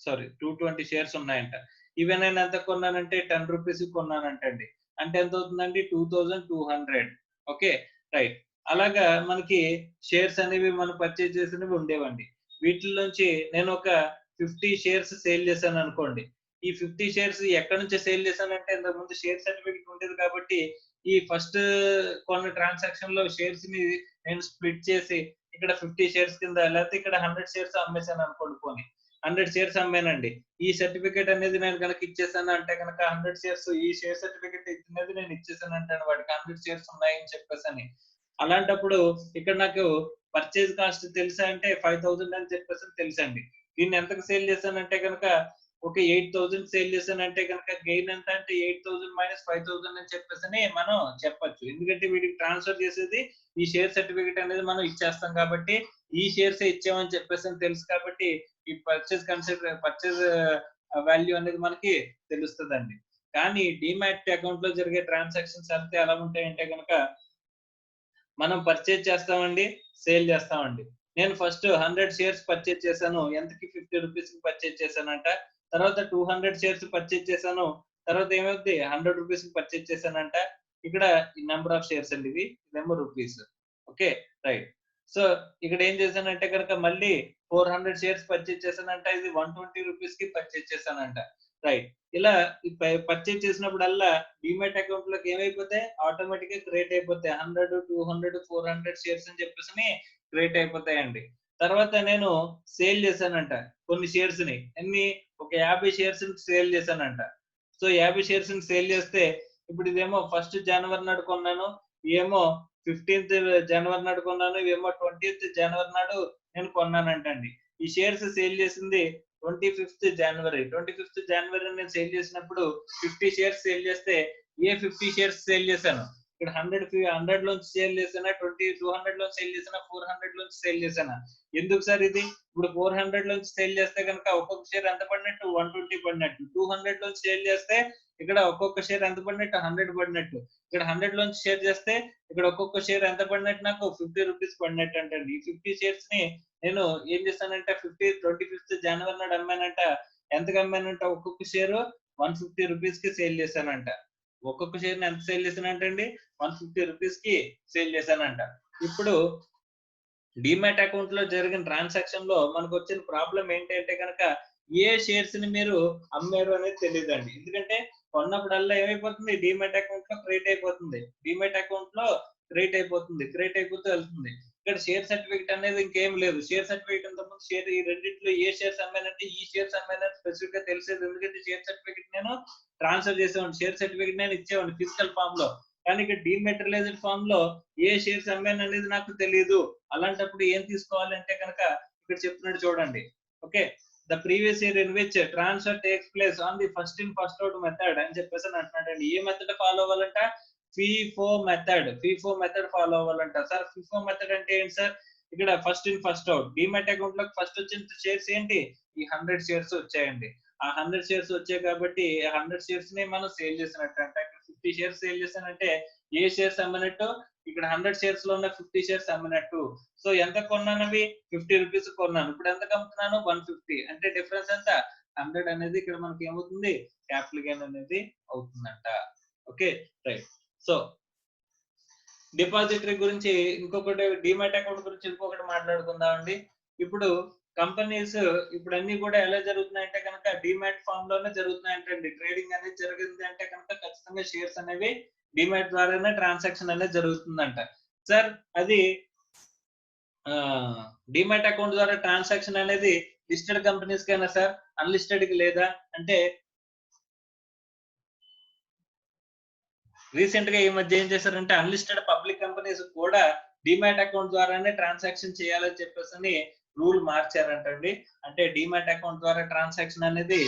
సారీ 220 షేర్స్ ఉన్నాయంట. ఇవి నేను ఎంత కొన్నానంటే 10 రూపీస్ కొన్నానంటండి. అంటే ఎంత అవుతుందండి 2200. Okay right. అలాగా మనకి షేర్స్ అనేవి మనం పర్చేజ్ చేసినవి ఉండేవండి. వీటిలోంచి నేను ఒక 50 షేర్స్ సేల్ చేశాను అనుకోండి. ఈ 50 షేర్స్ ఎక్కడి నుంచి సేల్ చేశానంటే ఇంతకు ముందు షేర్ సర్టిఫికెట్ ఉండేది కాబట్టి ఈ ఫస్ట్ కొన్న ట్రాన్సాక్షన్ లో షేర్స్ ని నేను స్ప్లిట్ చేసి ఇక్కడ 50 షేర్స్ కింద లేకపోతే ఇక్కడ 100 షేర్స్ అమ్మేశాను అనుకోండి. పోనీ 100 షేర్స్ అమ్మానండి. ఈ సర్టిఫికెట్ అనేది నేను కనుక ఇచ్చేసాను అంటే కనుక 100 షేర్స్ ఈ షేర్ సర్టిఫికెట్ ఇచ్చినది నేను ఇచ్చేసాను అంటాను వాడికి 100 షేర్స్ ఉన్నాయని చెప్పేసి. అలాంటప్పుడు ఇక్కడ నాకు పర్చేజ్ కాస్ట్ తెలుసా అంటే 5000 అని చెప్పేసి తెలుసండి. దీన్ని ఎంతకు సేల్ చేశానంటే కనుక ఒక 8000 సేల్ చేశానంటే కనుక గెయిన్ ఎంత అంటే 8000 మైనస్ 5000 అని చెప్పేసి మనం చెప్పొచ్చు. ఎందుకంటే వీడికి ట్రాన్స్ఫర్ చేసేది ఈ షేర్ సర్టిఫికెట్ అనేది మనం ఇచ్చేస్తాం కాబట్టి ఈ షేర్స్ ఇచ్చామని చెప్పేసి తెలుసు కాబట్టి ఈ పర్చేజ్ వాల్యూ అనేది మనకి తెలుస్తుందండి. కానీ డిమాట్ అకౌంట్ లో జరిగే ట్రాన్సాక్షన్స్ అంతే ఎలా ఉంటాయంటే కనుక మనం పర్చేజ్ చేస్తామండి, సేల్ చేస్తామండి. నేను ఫస్ట్ 100 షేర్స్ పర్చేజ్ చేశాను. ఎంతకి 50 రూపీస్ కి పర్చేజ్ చేశానంట. తర్వాత 200 షేర్స్ పర్చేజ్ చేశాను. తర్వాత ఏమవుతుంది 100 రూపీస్ కి పర్చేజ్ చేశానంట. ఇక్కడ ఈ నెంబర్ ఆఫ్ షేర్స్ అండి, ఇదేమో రూపీస్. Okay right. సో ఇక్కడ ఏం చేశానంటే కనుక మళ్ళీ 400 షేర్స్ పర్చేజ్ చేశానంట. ఇది 120 రూపీస్ కి పర్చేజ్ చేశానంట. రైట్. ఇలా పర్చేజ్ చేసినప్పుడల్లా డిమాట్ అకౌంట్ లోకి ఏమైపోతాయి ఆటోమేటిక్ గా క్రియేట్ అయిపోతాయి. 100, 200, 400 షేర్స్ అని చెప్పేసి క్రియేట్ అయిపోతాయండి. తర్వాత నేను సేల్ చేశానంట కొన్ని షేర్స్ ని. ఎన్ని ఒక 50 షేర్స్ సేల్ చేశానంట. సో 50 షేర్స్ సేల్ చేస్తే ఇప్పుడు ఇదేమో 1st జనవరి నాడు కొన్నాను, ఇవేమో 15th జనవరి నాడు కొన్నాను, ఇవేమో 20th జనవరి నాడు నేను కొన్నానంటండి. ఈ షేర్స్ సేల్ చేసింది 25th జనవరి. 25th జనవరి నేను సేల్ చేసినప్పుడు 50 షేర్స్ సేల్ చేస్తే ఏ 50 షేర్స్ సేల్ చేశాను? ఇక్కడ 100 లోంచి సేల్ చేసానా, 200 లోంచి సేల్ చేసానా, 400 లోంచి సేల్ చేసానా? ఎందుకు సార్ ఇది? ఇప్పుడు 400 లోంచి సేల్ చేస్తే కనుక ఒక్కొక్క షేర్ ఎంత పడినట్టు? 120 పడినట్టు. 200 లోంచి సేల్ చేస్తే ఇక్కడ ఒక్కొక్క షేర్ ఎంత పడినట్టు? 100 పడినట్టు. ఇక్కడ 100 లోంచి షేర్ చేస్తే ఇక్కడ ఒక్కొక్క షేర్ ఎంత పడినట్టు? నాకు 50 రూపీస్ పడినట్టు అంటండి. ఈ 50 షేర్స్ ని నేను ఏం చేస్తానంటే 25th జనవరి నాడు అమ్మానంట. ఎంతకు అమ్మానంట? ఒక్కొక్క షేర్ 150 రూపీస్ కి సేల్ చేశానంట. ఒక్కొక్క షేర్ ఎంత సేల్ చేశానంటండి? 150 రూపీస్ కి సేల్ చేశానంట. ఇప్పుడు డిమాట్ అకౌంట్ లో జరిగిన ట్రాన్సాక్షన్ లో మనకు వచ్చిన ప్రాబ్లం ఏంటంటే కనుక ఏ షేర్స్ ని మీరు అమ్మారు అనేది తెలియదండి. ఎందుకంటే కొన్నప్పుడల్లా ఏమైపోతుంది? డిమాట్ అకౌంట్ లో క్రియేట్ అయిపోతుంది. డిమాట్ అకౌంట్ లో క్రియేట్ అయిపోతుంది. క్రియేట్ అయిపోతూ వెళ్తుంది. ఇక్కడ షేర్ సర్టిఫికేట్ అనేది ఇంకేం లేదు. షేర్ సర్టిఫికేట్ అంతకుముందు షేర్ ఈ రెండింటిలో ఏ షేర్స్ అమ్మానంటే ఈ షేర్స్ అమ్మానని స్పెసిఫిక్ గా తెలిసేది. ఎందుకంటే షేర్ సర్టిఫికేట్ నేను ట్రాన్స్ఫర్ చేసేవాడిని. షేర్ సర్టిఫికేట్ నేను ఇచ్చేవాడిని ఫిజికల్ ఫామ్ లో. కానీ ఇక్కడ డిమెటీరియలైజ్డ్ ఫామ్ లో ఏ షేర్స్ అమ్మాను అనేది నాకు తెలియదు. అలాంటప్పుడు ఏం తీసుకోవాలంటే కనుక ఇక్కడ చెప్తున్నాడు చూడండి. Okay, the previous year in which transfer takes place on the first in first out method అని చెప్పేసి అంటున్నాడండి. ఏ మెథడ్ ఫాలో అవ్వాలంట? FIFO method. FIFO method follow అవ్వాలంట. సార్ FIFO మెథడ్ అంటే ఏంటి సార్? ఇక్కడ first in first out. Demat account లోకి ఫస్ట్ వచ్చిన షేర్స్ ఏంటి? ఈ 100 షేర్స్ వచ్చాయండి. ఆ 100 షేర్స్ వచ్చాయి కాబట్టి ఆ 100 షేర్స్ ని మనం సేల్ చేసినట్టు అంటే 50 షేర్స్ సేల్ చేశానంటే ఏ షేర్స్ అమ్మినట్టు? ఇక్కడ 100 షేర్స్ లో ఉన్న 50 షేర్స్ అమ్మినట్టు. సో ఎంత కొన్నాను? అవి 50 రూపీస్ కొన్నాను. ఇప్పుడు ఎంత అమ్ముతున్నాను? 150. అంటే డిఫరెన్స్ ఎంత? 100 అనేది ఇక్కడ మనకి ఏమవుతుంది? క్యాపిటల్ గెయిన్ అనేది అవుతుందంట. Okay, right. సో డిపాజిటరీ గురించి ఇంకొకటి, డిమాట్ అకౌంట్ గురించి ఇంకొకటి మాట్లాడుకుందాం అండి. ఇప్పుడు కంపెనీస్ ఇప్పుడు అన్ని కూడా ఎలా జరుగుతున్నాయంటే కనుక డిమాట్ ఫామ్ లోనే జరుగుతున్నాయంటండి. ట్రేడింగ్ అనేది జరిగింది అంటే కనుక ఖచ్చితంగా షేర్స్ అనేవి డిమాట్ ద్వారానే ట్రాన్సాక్షన్ అనేది జరుగుతుందంట. సార్ అది డిమాట్ అకౌంట్ ద్వారా ట్రాన్సాక్షన్ అనేది లిస్టెడ్ కంపెనీస్ కైనా సార్, అన్లిస్టెడ్ కి లేదా అంటే రీసెంట్ గా ఈ మధ్య ఏం చేశారంటే అన్లిస్టెడ్ పబ్లిక్ కంపెనీస్ కూడా డిమాట్ అకౌంట్ ద్వారానే ట్రాన్సాక్షన్ చేయాలని చెప్పేసి రూల్ మార్చారంటండి. అంటే డిమాట్ అకౌంట్ ద్వారా ట్రాన్సాక్షన్ అనేది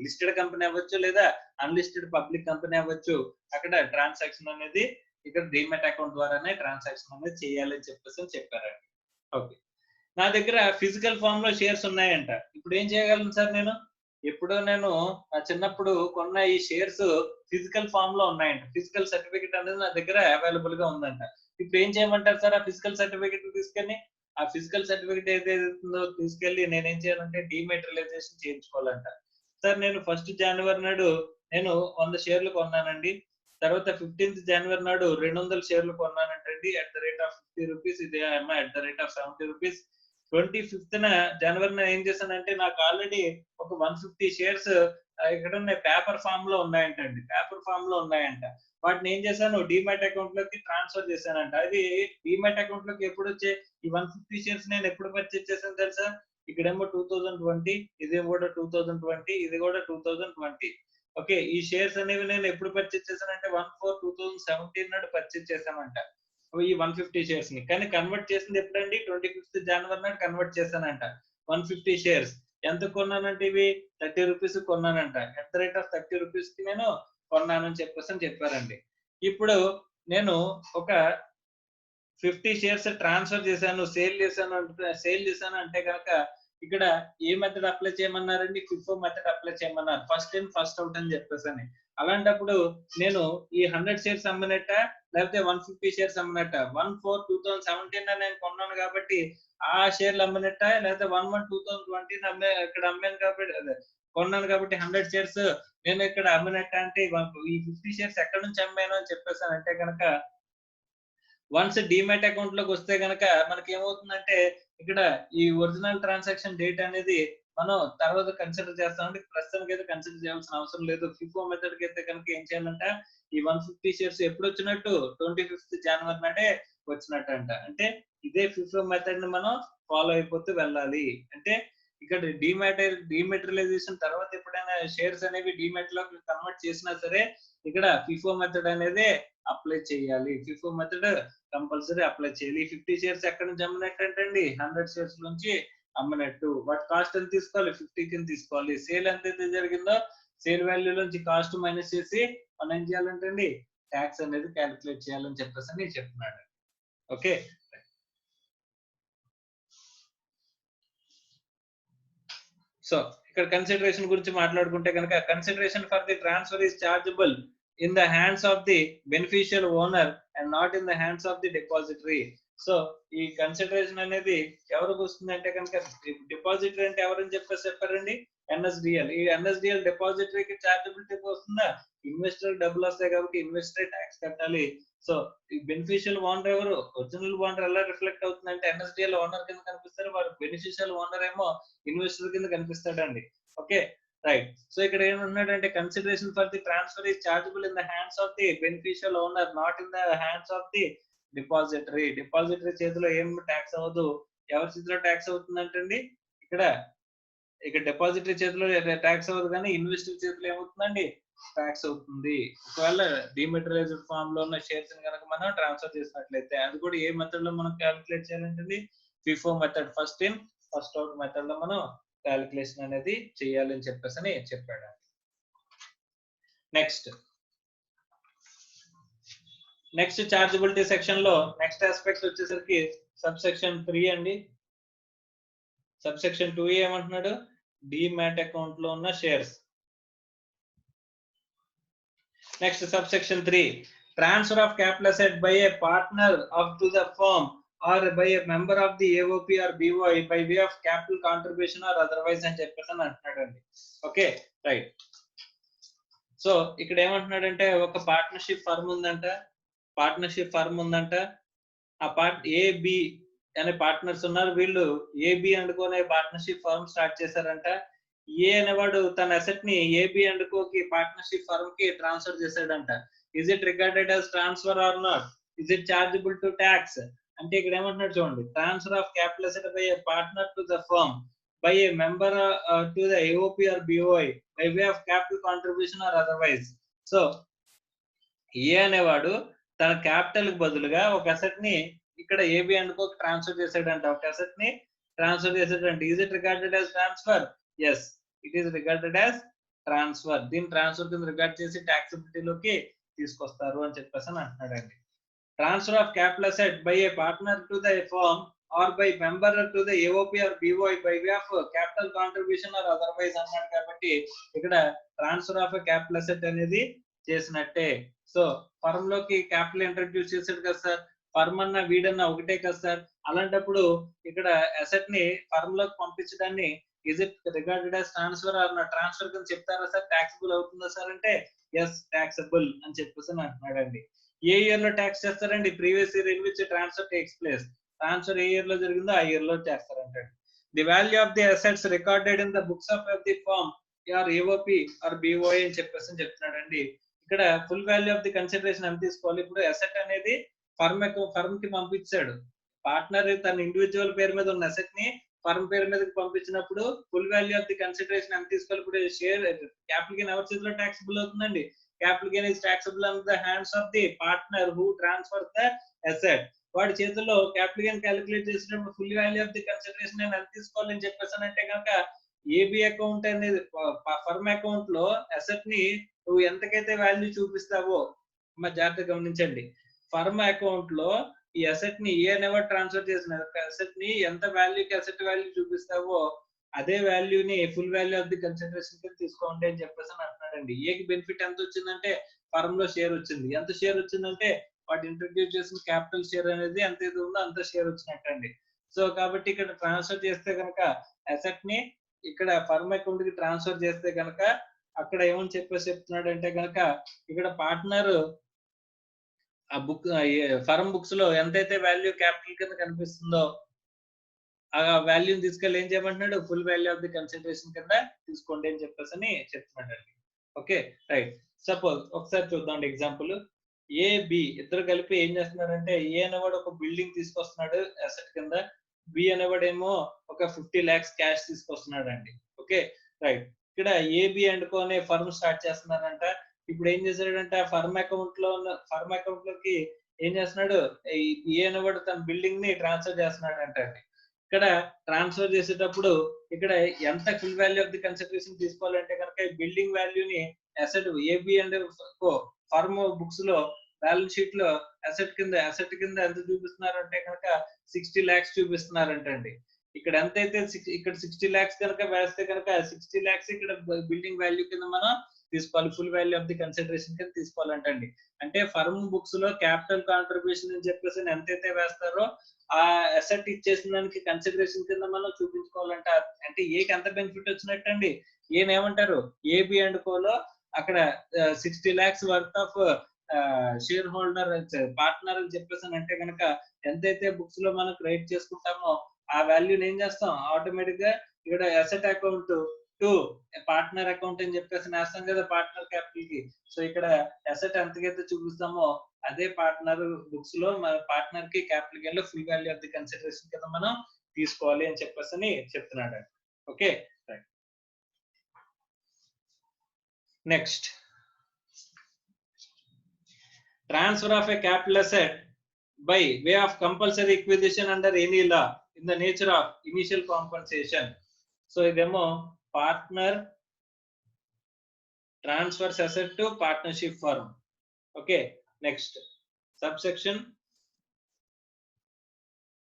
లిస్టెడ్ కంపెనీ అవ్వచ్చు లేదా అన్లిస్టెడ్ పబ్లిక్ కంపెనీ అవ్వచ్చు, అక్కడ ట్రాన్సాక్షన్ అనేది ఇక్కడ డిమాట్ అకౌంట్ ద్వారానే ట్రాన్సాక్షన్ అనేది చేయాలని చెప్పేసి చెప్పారండి. ఓకే, నా దగ్గర ఫిజికల్ ఫామ్ లో షేర్స్ ఉన్నాయంట. ఇప్పుడు ఏం చేయగలను సార్? నేను చిన్నప్పుడు కొన్న ఈ షేర్స్ ఫిజికల్ ఫామ్ లో ఉన్నాయంట. ఫిజికల్ సర్టిఫికేట్ అనేది నా దగ్గర అవైలబుల్ గా ఉందంట. ఇప్పుడు ఏం చేయమంటారు సార్? ఆ ఫిజికల్ సర్టిఫికేట్ తీసుకెళ్ళి ఆ ఫిజికల్ సర్టిఫికేట్ ఏదైతుందో తీసుకెళ్లి నేనేం చేయాలంటే డిమెటీరియలైజేషన్ చేయించుకోవాలంట. సార్ నేను 1st జనవరి నాడు నేను 100 షేర్లు కొన్నానండి. తర్వాత 15th జనవరి నాడు 200 షేర్లు కొన్నానంటండి at the rate of 50 rupees. ఇది at the rate of 70 rupees. 25th జనవరి ఏం చేశానంటే నాకు ఆల్రెడీ ఒక 150 షేర్స్ ఇక్కడ పేపర్ ఫామ్ లో ఉన్నాయంటండి. పేపర్ ఫామ్ లో ఉన్నాయంట. వాటిని ఏం చేశాను? డిమాట్ అకౌంట్ లోకి ట్రాన్స్ఫర్ చేశానంట. అది డిమాట్ అకౌంట్ లోకి ఎప్పుడు వచ్చే ఈ 150 షేర్స్ నేను ఎప్పుడు పర్చేస్ చేశాను తెలుసా? ఇక్కడేమో 2020, ఇదేమో కూడా 2020, ఇది కూడా 2020. ఓకే, ఈ షేర్స్ అనేవి నేను ఎప్పుడు పర్చేస్ చేశానంటే 1/4/2017 నాడు పర్చేస్ చేశానంట ఈ 150 షేర్స్ ని. కానీ కన్వర్ట్ చేసింది ఎప్పుడండి? 25th జనవరి నాడు కన్వర్ట్ చేశానంట 150 షేర్స్. ఎంత కొన్నానంటే ఇవి 30 రూపీస్ కొన్నానంట. At the rate of 30 rupees కి నేను కొన్నానని చెప్పేసి చెప్పారండి. ఇప్పుడు నేను ఒక 50 షేర్స్ ట్రాన్స్ఫర్ చేశాను, సేల్ చేశాను అంటే కనుక ఇక్కడ ఏ మెథడ్ అప్లై చేయమన్నారండి? FIFO మెథడ్ అప్లై చేయమన్నారు. ఫస్ట్ ఇన్ ఫస్ట్ అవుట్ అని చెప్పేసి. అలాంటప్పుడు నేను ఈ 100 షేర్స్ అమ్మినట్ట లేకపోతే 150 షేర్స్ అమ్మినట్ట? 1/4/2017 నేను కొన్నాను కాబట్టి ఆ షేర్లు అమ్మినట్ట, లేకపోతే 1/1/2020 ఇక్కడ అమ్మాను కాబట్టి అదే కొన్నాను కాబట్టి 100 షేర్స్ నేను ఇక్కడ అమ్మినట్ట అంటే ఈ 50 షేర్స్ ఎక్కడి నుంచి అమ్మాను అని చెప్పేసాను అంటే కనుక వన్స్ డిమాట్ అకౌంట్ లోకి వస్తే గనక మనకి ఏమవుతుందంటే ఇక్కడ ఈ ఒరిజినల్ ట్రాన్సాక్షన్ డేట్ అనేది మనం తర్వాత కన్సిడర్ చేస్తామంటే ప్రస్తుతానికి అయితే కన్సిడర్ చేయాల్సిన అవసరం లేదు. FIFO మెథడ్ కి అయితే కనుక ఏం చేయాలంట? ఈ 150 షేర్స్ ఎప్పుడు వచ్చినట్టు? 25th జనవరి నాడే వచ్చినట్టు అంట. అంటే ఇదే FIFO మెథడ్ ని మనం ఫాలో అయిపోతూ వెళ్ళాలి. అంటే ఇక్కడ డిమెటీరియలైజేషన్ తర్వాత ఎప్పుడైనా షేర్స్ అనేవి డిమెట్ లో కన్వర్ట్ చేసినా సరే ఇక్కడ ఫిఫో మెథడ్ అనేది అప్లై చేయాలి. ఫిఫో మెథడ్ కంపల్సరీ అప్లై చేయాలి. 50 షేర్స్ ఎక్కడ నుంచి అమ్మినట్టు అంటండి 100 షేర్స్ నుంచి అమ్మినట్టు. వాటి కాస్ట్ ఎంత తీసుకోవాలి? 50 కింద తీసుకోవాలి. సేల్ ఎంతైతే జరిగిందో సేల్ వాల్యూ నుంచి కాస్ట్ మైనస్ చేసి మనం ఏం చేయాలంటండి ట్యాక్స్ అనేది క్యాలిక్యులేట్ చేయాలని చెప్పేసి అని చెప్తున్నాడు. ఓకే, సో ఇక్కడ కన్సిడరేషన్ గురించి మాట్లాడుకుంటే కనుక consideration for the transfer is chargeable in the hands of the beneficial owner and not in the hands of the depository. So ఈ కన్సిడరేషన్ అనేది ఎవరికి వస్తుంది అంటే కనుక డిపాజిటరీ అంటే ఎవరని చెప్పారండి ఎన్ఎస్డిఎల్. ఈ ఎన్ఎస్డిఎల్ డిపాజిటరీకి చార్జబిలిటీ వస్తుందా? ఇన్వెస్టర్ డబ్బులు వస్తాయి కాబట్టి ఇన్వెస్టర్ ట్యాక్స్ కట్టాలి. సో ఈ బెనిఫిషియల్ ఓనర్ ఎవరు? ఒరిజినల్ ఓనర్ ఎలా రిఫ్లెక్ట్ అవుతుందంటే ఎన్ఎస్డిఎల్ ఓనర్ కింద కనిపిస్తారు, వారు బెనిఫిషియల్ ఓనర్ ఏమో ఇన్వెస్టర్ కింద కనిపిస్తాడండి. Okay right. సో ఇక్కడ ఏమన్నాడంటే consideration for the transfer is chargeable in the hands of the beneficial owner not in the hands of the depository. Depository చేతిలో ఏం ట్యాక్స్ అవ్వదు. ఎవరి చేతిలో ట్యాక్స్ అవుతుందంటండి ఇక్కడ డిపాజిటరీ చేతిలో ట్యాక్స్ అవ్వదు కానీ ఇన్వెస్టర్ చేతిలో ఏమవుతుందండి ట్యాక్స్ అవుతుంది. ఒకవేళ డిమెటీరియలైజ్డ్ ఫామ్ లో ఉన్న షేర్స్ కనుక మనం ట్రాన్స్ఫర్ చేసినట్లయితే అది కూడా ఏ మెథడ్ లో మనం క్యాలిక్యులేట్ చేయాలంటే FIFO method, first in first out method లో మనం క్యాలిక్యులేషన్ అనేది చేయాలని చెప్పేసి చెప్పాడు. నెక్స్ట్ చార్జబిలిటీ సెక్షన్ లో నెక్స్ట్ ఆస్పెక్ట్ వచ్చేసరికి సబ్ సెక్షన్ 3 అండి. సబ్ సెక్షన్ 2 ఏమంటున్నాడు? డిమాట్ అకౌంట్ లో ఉన్న shares. Next sub section 3 transfer of capital asset by a partner of to the firm or by a member of the AOP or BOI by way of capital contribution or otherwise అని చెప్పేసి అంటున్నాడండి. Okay right. So ఇక్కడ ఏమంటున్నాడంటే ఒక partnership firm ఉందంట. ఆ AB అనే partners ఉన్నారు. వీళ్ళు ఏబి అనుకునే పార్ట్నర్షిప్ ఫర్మ్ స్టార్ట్ చేశారంట. ఏ అనేవాడు తన అసెట్ ని ఏబి అండుకోకి పార్ట్నర్షిప్ ఫర్మ్ కి ట్రాన్స్ఫర్ చేశాడంట. Is it regarded as transfer or not? Is it chargeable to tax? అంటే ఇక్కడ ఏమంటున్నాడు చూడండి, transfer of capital asset by a partner to the firm by a member to the AOP or BOI by way of capital contribution or otherwise. So A అనేవాడు తన capital కి బదులుగా ఒక asset ని ఇక్కడ ఏబి అనుకోకి ట్రాన్స్ఫర్ చేశాడంట. ఒక asset ని ట్రాన్స్ఫర్ చేశాడంట. Is it regarded as transfer? Yes, it is regarded as transfer. దీని ట్రాన్స్ఫర్ కింద రిగార్డ్ చేసి ట్యాక్సబిలిటీలోకి తీసుకొస్తారు అని చెప్పేసి అంటున్నాడండి. Transfer of capital asset by a partner to the firm or by member to the AOP or BOI by way of capital contribution or otherwise అన్నాడు కాబట్టి ఇక్కడ ట్రాన్స్ఫర్ ఆఫ్ క్యాపిటల్ అసెట్ అనేది చేసినట్టే. సో ఫర్మ్ లోకి capital introduce చేసాడు కదా sir, firm అన్న వీడన్నా ఒకటే కదా సార్. అలాంటప్పుడు ఇక్కడ అసెట్ ని ఫర్మ్ లోకి పంపించడాన్ని is it regarded as transfer or not? Transfer కింద చెప్తారా సార్? ట్యాక్సబుల్ అవుతుందా సార్ అంటే ఎస్, ట్యాక్సబుల్ అని చెప్పేసి అంటున్నాడండి. ఏ ఇయర్ లో ట్యాక్స్ చేస్తారండి? Previous year in which transfer takes place. Transfer ఏ ఇయర్ లో జరిగిందో ఆ ఇయర్ లో చేస్తారంటే. The value of the assets recorded in the books of the firm or AOP or BOI అని చెప్పేసి చెప్తున్నాడండి. ఇక్కడ full value of the consideration ఎంత తీసుకోవాలి? ఇప్పుడు అసెట్ అనేది ఫర్మ్ కి పంపించాడు. పార్ట్నర్ తన ఇండివిజువల్ పేరు మీద ఉన్న అసెట్ ని ఫర్మ్ పేరు మీదకి పంపించినప్పుడు full value of the consideration ఎంత తీసుకోవాలి? ఇప్పుడు షేర్ క్యాపిటల్ గెయిన్ ఎవరి చేతిలో ట్యాక్సబుల్ అవుతుందండి? Capital gain is taxable on the hands of the partner who transfer the asset. వాడి చేతుల్లో క్యాపిటల్ గెయిన్ క్యాలిక్యులేట్ చేసినప్పుడు full value of the consideration ఎంత తీసుకోవాలని చెప్పేసి అంటే కనుక ఏబి అకౌంట్ అనేది ఫర్మ్ అకౌంట్ లో అసెట్ ని నువ్వు ఎంతకైతే వాల్యూ చూపిస్తావో జాగ్రత్తగా గమనించండి. ఫర్మ్ అకౌంట్ లో ఈ అసెట్ ని ఏ అనేవాడు ట్రాన్స్ఫర్ చేసిన అసెట్ ని ఎంత వాల్యూకి అసెట్ వాల్యూ చూపిస్తావో అదే వాల్యూని full value of the consideration కింద తీసుకోండి అని చెప్పేసి అంటున్నాడండి. ఏకి బెనిఫిట్ ఎంత వచ్చిందంటే ఫర్మ్ లో షేర్ వచ్చింది. ఎంత షేర్ వచ్చిందంటే వాడు ఇంట్రడ్యూస్ చేసిన క్యాపిటల్ షేర్ అనేది ఎంత ఇది ఉందో అంత షేర్ వచ్చినట్టండి. సో కాబట్టి ఇక్కడ ట్రాన్స్ఫర్ చేస్తే కనుక అసెట్ ని ఇక్కడ ఫర్మ్ అకౌంట్ కి ట్రాన్స్ఫర్ చేస్తే కనుక అక్కడ ఏమని చెప్తున్నాడు అంటే కనుక ఇక్కడ పార్ట్నర్ ఆ బుక్ ఫర్మ్ బుక్స్ లో ఎంతైతే వాల్యూ క్యాపిటల్ కింద కనిపిస్తుందో ఆ వాల్యూని తీసుకెళ్ళి ఏం చేయమంటున్నాడు? Full value of the consideration కింద తీసుకోండి అని చెప్పేసి చెప్తున్నాడు అండి. Okay right. సపోజ్ ఒకసారి చూద్దాం ఎగ్జాంపుల్. ఏ బి ఇద్దరు కలిపి ఏం చేస్తున్నారంటే ఏ అనేవాడు ఒక బిల్డింగ్ తీసుకొస్తున్నాడు అసెట్ కింద. బి అనేవాడేమో ఒక 50 lakhs క్యాష్ తీసుకొస్తున్నాడు అండి. Okay right. ఇక్కడ ఏబి అండ్ కో అనే ఫర్మ్ స్టార్ట్ చేస్తున్నారంట. ఇప్పుడు ఏం చేశాడంటే ఆ ఫర్మ్ అకౌంట్ లోకి ఏం చేస్తున్నాడు, ఏ అనేవాడు తన బిల్డింగ్ ని ట్రాన్స్ఫర్ చేస్తున్నాడంట అండి. ఇక్కడ ట్రాన్స్ఫర్ చేసేటప్పుడు ఇక్కడ ఎంత full value of the consideration తీసుకోవాలంటే కనుక ఈ బిల్డింగ్ వాల్యూని asset AB and co firm books లో బ్యాలెన్స్ షీట్ లో అసెట్ కింద ఎంత చూపిస్తున్నారు అంటే కనుక 60 lakhs చూపిస్తున్నారంటండి. ఇక్కడ ఎంతైతే ఇక్కడ 60 lakhs కనుక వేస్తే కనుక 60 lakhs ఇక్కడ బిల్డింగ్ వాల్యూ కింద మనం తీసుకోవాలి, full value of the consideration కింద తీసుకోవాలంటండి. అంటే ఫర్మ్ బుక్స్ లో క్యాపిటల్ కాంట్రిబ్యూషన్ అని చెప్పేసి ఎంతైతే వేస్తారో ఆ అసెట్ ఇచ్చేసిన దానికి కన్సిడరేషన్ కింద మనం చూపించుకోవాలంట. అంటే ఏకి ఎంత బెనిఫిట్ వచ్చినట్టండి, ఏమంటారు ఏబి అండ్ కోలో అక్కడ 60 lakhs worth of share holder partner అని చెప్పేసి అంటే కనుక ఎంతైతే బుక్స్ లో మనం క్రియేట్ చేసుకుంటామో ఆ వాల్యూని ఏం చేస్తాం, ఆటోమేటిక్ గా ఇక్కడ asset account to partner account అని చెప్పేసి వేస్తాం కదా పార్ట్నర్ క్యాపిటల్ కి. సో ఇక్కడ అసెట్ ఎంతకైతే చూపిస్తామో అదే పార్ట్నర్ బుక్స్ లో మన పార్ట్నర్ కి క్యాపిటల్ గెయిన్ లో full value of the consideration కింద మనం తీసుకోవాలి అని చెప్పేసి చెప్తున్నాడు. Okay right. Next, transfer of a capital asset by way of compulsory acquisition under any law in the nature of initial compensation. So idemo partner transfers asset to partnership firm. Okay, next subsection.